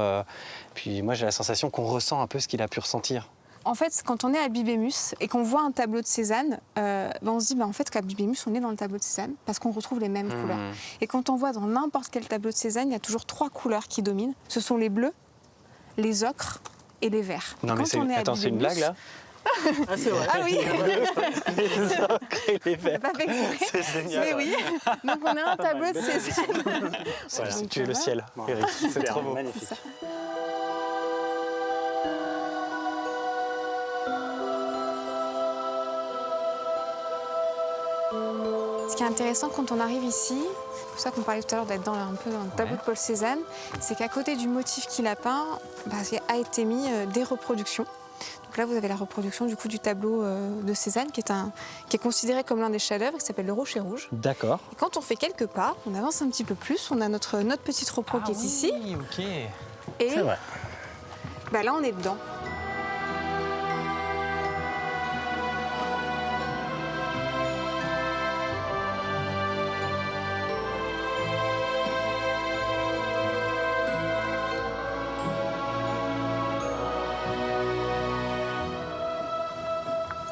Puis moi, j'ai la sensation qu'on ressent un peu ce qu'il a pu ressentir. En fait, quand on est à Bibémus et qu'on voit un tableau de Cézanne, on se dit en fait qu'à Bibémus, on est dans le tableau de Cézanne parce qu'on retrouve les mêmes couleurs. Et quand on voit dans n'importe quel tableau de Cézanne, il y a toujours 3 couleurs qui dominent. Ce sont les bleus, les ocres et les verts. Non, mais c'est une blague là? Ah, c'est vrai. Ah oui. Les ocres et les verts. Pas fait exprès. C'est génial. Mais oui. Donc on a un tableau de Cézanne. Voilà, tu es le ciel, Eric. C'est trop beau. Magnifique. Ce qui est intéressant quand on arrive ici, c'est pour ça qu'on parlait tout à l'heure d'être un peu dans le tableau de Paul Cézanne, c'est qu'à côté du motif qu'il a peint, il a été mis des reproductions. Donc là, vous avez la reproduction du coup du tableau de Cézanne, qui est considéré comme l'un des chefs-d'œuvre, qui s'appelle le Rocher Rouge. D'accord. Et quand on fait quelques pas, on avance un petit peu plus, on a notre petite repro qui est ici. Ok. Et C'est vrai. Là, on est dedans.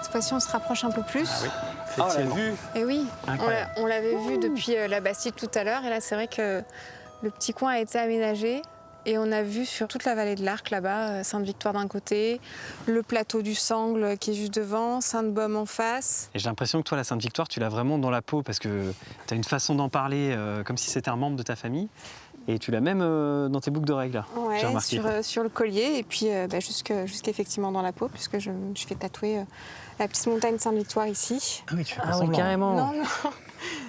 Cette fois-ci, on se rapproche un peu plus. Ah oui. Oh, on l'a vu. Et oui, Incroyable. on l'avait vu depuis la Bastide tout à l'heure. Et là, c'est vrai que le petit coin a été aménagé. Et on a vu sur toute la vallée de l'Arc, là-bas, Sainte-Victoire d'un côté, le plateau du Sangle qui est juste devant, Sainte-Baume en face. Et j'ai l'impression que toi, la Sainte-Victoire, tu l'as vraiment dans la peau parce que tu as une façon d'en parler comme si c'était un membre de ta famille. Et tu l'as même dans tes boucles d'oreilles, là. Ouais, j'ai remarqué. sur le collier et puis jusqu'effectivement dans la peau, puisque je fais tatouer la petite montagne Sainte-Victoire ici. Ah oui, tu fais pas Ah oui, semblant. carrément. Non, non.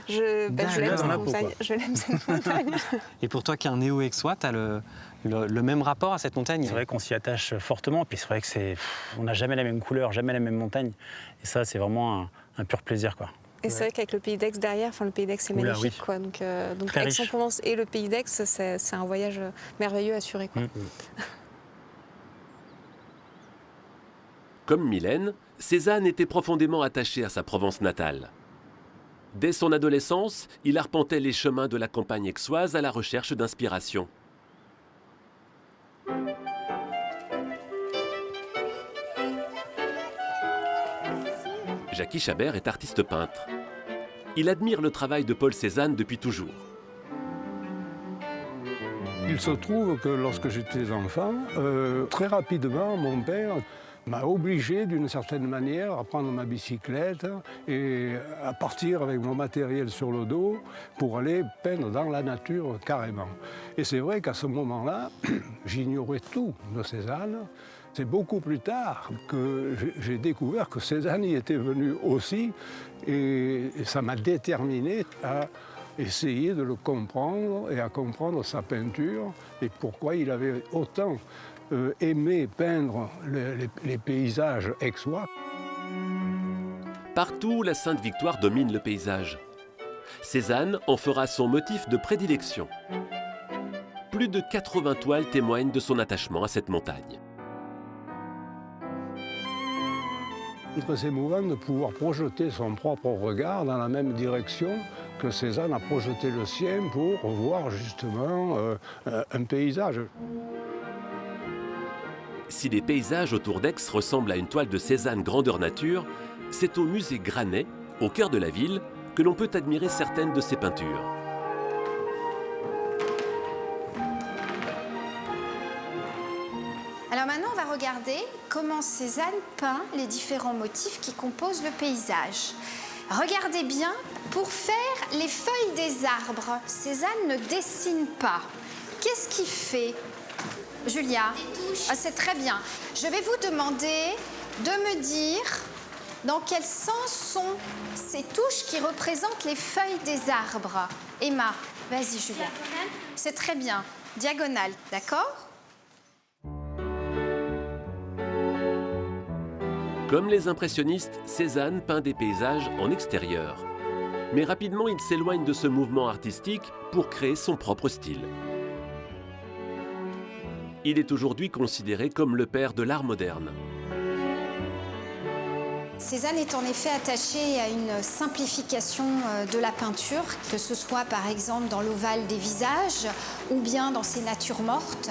Je l'aime cette dans la peau, montagne. quoi. Je l'aime cette montagne. Et pour toi qui es un néo-aixois, tu as le même rapport à cette montagne? C'est vrai qu'on s'y attache fortement, puis c'est vrai que on n'a jamais la même couleur, jamais la même montagne. Et ça, c'est vraiment un pur plaisir, quoi. Et c'est vrai qu'avec le Pays d'Aix derrière, le Pays d'Aix c'est Oula, magnifique, oui. quoi. Donc Très riche. Aix-en-Provence et le Pays d'Aix, c'est un voyage merveilleux assuré, quoi. Comme Mylène, Cézanne était profondément attaché à sa Provence natale. Dès son adolescence, il arpentait les chemins de la campagne aixoise à la recherche d'inspiration. Jackie Chabert est artiste peintre. Il admire le travail de Paul Cézanne depuis toujours. Il se trouve que lorsque j'étais enfant, très rapidement, mon père m'a obligé d'une certaine manière à prendre ma bicyclette et à partir avec mon matériel sur le dos pour aller peindre dans la nature carrément. Et c'est vrai qu'à ce moment-là, j'ignorais tout de Cézanne. C'est beaucoup plus tard que j'ai découvert que Cézanne y était venu aussi et ça m'a déterminé à essayer de le comprendre et à comprendre sa peinture et pourquoi il avait autant aimé peindre les paysages aixois. Partout, la Sainte-Victoire domine le paysage. Cézanne en fera son motif de prédilection. Plus de 80 toiles témoignent de son attachement à cette montagne. C'est émouvant de pouvoir projeter son propre regard dans la même direction que Cézanne a projeté le sien pour voir justement un paysage. Si les paysages autour d'Aix ressemblent à une toile de Cézanne grandeur nature, c'est au musée Granet, au cœur de la ville, que l'on peut admirer certaines de ses peintures. Alors maintenant, on va regarder comment Cézanne peint les différents motifs qui composent le paysage. Regardez bien, pour faire les feuilles des arbres, Cézanne ne dessine pas. Qu'est-ce qu'il fait, Julia? C'est très bien. Je vais vous demander de me dire Dans quel sens sont ces touches qui représentent les feuilles des arbres? Emma, vas-y Julien. C'est très bien. Diagonale, d'accord? Comme les impressionnistes, Cézanne peint des paysages en extérieur. Mais rapidement, il s'éloigne de ce mouvement artistique pour créer son propre style. Il est aujourd'hui considéré comme le père de l'art moderne. Cézanne est en effet attaché à une simplification de la peinture, que ce soit par exemple dans l'ovale des visages ou bien dans ses natures mortes.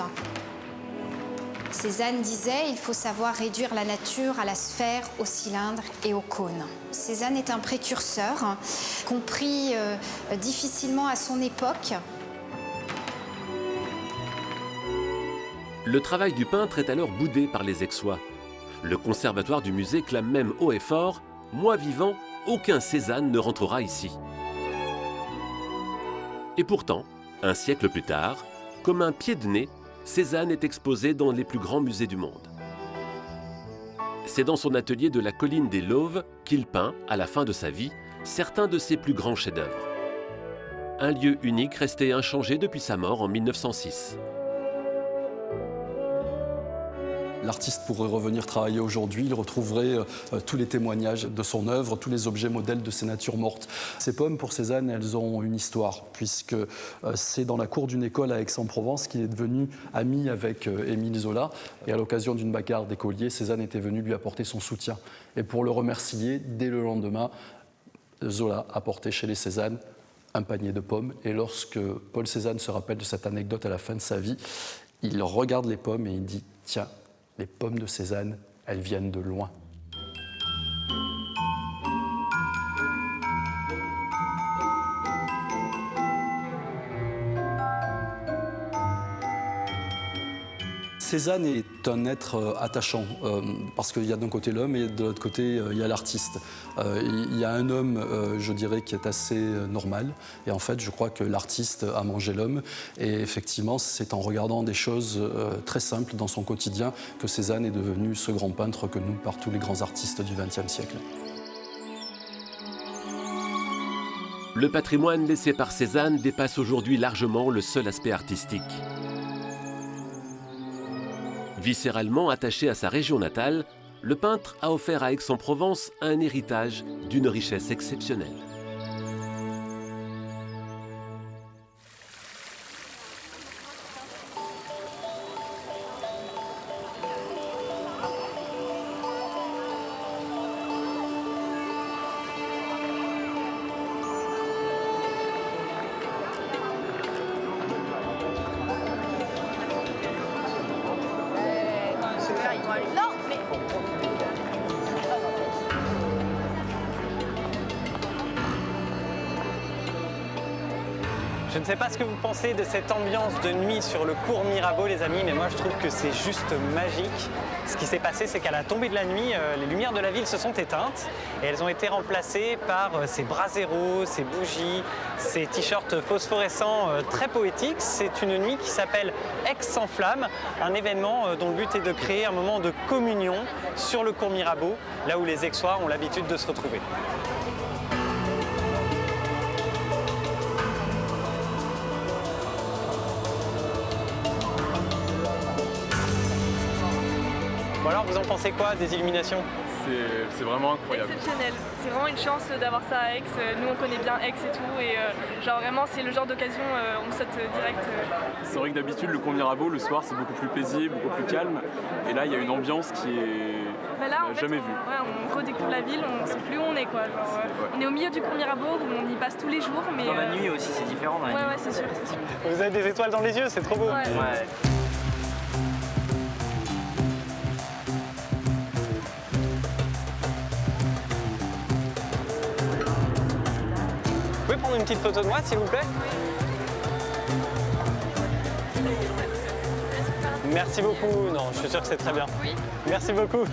Cézanne disait « Il faut savoir réduire la nature à la sphère, au cylindre et au cône ». Cézanne est un précurseur, compris difficilement à son époque. Le travail du peintre est alors boudé par les Aixois. Le conservatoire du musée clame même haut et fort « Moi vivant, aucun Cézanne ne rentrera ici ». Et pourtant, un siècle plus tard, comme un pied de nez, Cézanne est exposé dans les plus grands musées du monde. C'est dans son atelier de la colline des Lauves qu'il peint, à la fin de sa vie, certains de ses plus grands chefs-d'œuvre. Un lieu unique resté inchangé depuis sa mort en 1906. L'artiste pourrait revenir travailler aujourd'hui, il retrouverait tous les témoignages de son œuvre, tous les objets modèles de ses natures mortes. Ces pommes, pour Cézanne, elles ont une histoire, puisque c'est dans la cour d'une école à Aix-en-Provence qu'il est devenu ami avec Émile Zola. Et à l'occasion d'une bagarre d'écoliers, Cézanne était venu lui apporter son soutien. Et pour le remercier, dès le lendemain, Zola apportait chez les Cézanne un panier de pommes. Et lorsque Paul Cézanne se rappelle de cette anecdote à la fin de sa vie, il regarde les pommes et il dit « Tiens, les pommes de Cézanne, elles viennent de loin. » Cézanne est un être attachant, parce qu'il y a d'un côté l'homme et de l'autre côté, il y a l'artiste. Il y a un homme, je dirais, qui est assez normal. Et en fait, je crois que l'artiste a mangé l'homme. Et effectivement, c'est en regardant des choses très simples dans son quotidien que Cézanne est devenu ce grand peintre connu par tous les grands artistes du XXe siècle. Le patrimoine laissé par Cézanne dépasse aujourd'hui largement le seul aspect artistique. Viscéralement attaché à sa région natale, le peintre a offert à Aix-en-Provence un héritage d'une richesse exceptionnelle. Je ne sais pas ce que vous pensez de cette ambiance de nuit sur le cours Mirabeau, les amis, mais moi je trouve que c'est juste magique. Ce qui s'est passé, c'est qu'à la tombée de la nuit, les lumières de la ville se sont éteintes et elles ont été remplacées par ces braseros, ces bougies, ces t-shirts phosphorescents très poétiques. C'est une nuit qui s'appelle Aix sans flamme, un événement dont le but est de créer un moment de communion sur le cours Mirabeau, là où les Aixois ont l'habitude de se retrouver. Bon alors, vous en pensez quoi des illuminations? C'est vraiment incroyable. Exceptionnel. C'est vraiment une chance d'avoir ça à Aix. Nous, on connaît bien Aix et tout. Et genre vraiment, c'est le genre d'occasion, on saute direct. C'est vrai que d'habitude, le cours Mirabeau, le soir, c'est beaucoup plus paisible, beaucoup plus calme. Et là, il y a une ambiance qui est là, jamais vue. Ouais, on redécouvre la ville, on ne sait plus où on est, quoi. Genre, on est au milieu du cours Mirabeau, où on y passe tous les jours. Mais, dans la nuit aussi, c'est différent. Dans la nuit. Ouais, c'est sûr, c'est sûr. Vous avez des étoiles dans les yeux, c'est trop beau. Ouais. Vous pouvez prendre une petite photo de moi, s'il vous plaît? Merci beaucoup. Non, je suis sûr que c'est très bien. Oui. Merci beaucoup.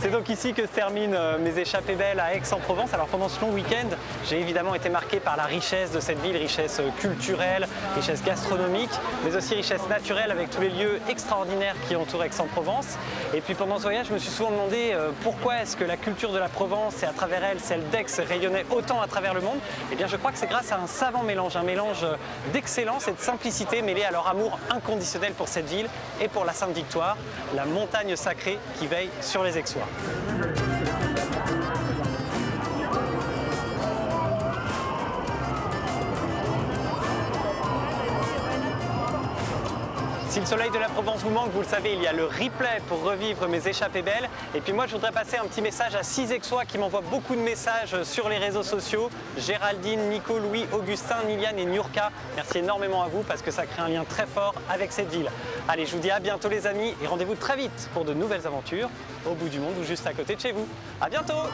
C'est donc ici que se terminent mes échappées belles à Aix-en-Provence. Alors pendant ce long week-end, j'ai évidemment été marqué par la richesse de cette ville, richesse culturelle, richesse gastronomique, mais aussi richesse naturelle avec tous les lieux extraordinaires qui entourent Aix-en-Provence. Et puis pendant ce voyage, je me suis souvent demandé pourquoi est-ce que la culture de la Provence et à travers elle, celle d'Aix, rayonnait autant à travers le monde. Eh bien je crois que c'est grâce à un savant mélange, un mélange d'excellence et de simplicité mêlé à leur amour inconditionnel pour cette ville et pour la Sainte-Victoire, la montagne sacrée qui veille sur les Aixois. Si le soleil de la Provence vous manque, vous le savez, il y a le replay pour revivre mes échappées belles. Et puis moi, je voudrais passer un petit message à 6 Aixois qui m'envoient beaucoup de messages sur les réseaux sociaux. Géraldine, Nico, Louis, Augustin, Niliane et Niurka. Merci énormément à vous parce que ça crée un lien très fort avec cette ville. Allez, je vous dis à bientôt les amis et rendez-vous très vite pour de nouvelles aventures au bout du monde ou juste à côté de chez vous. À bientôt!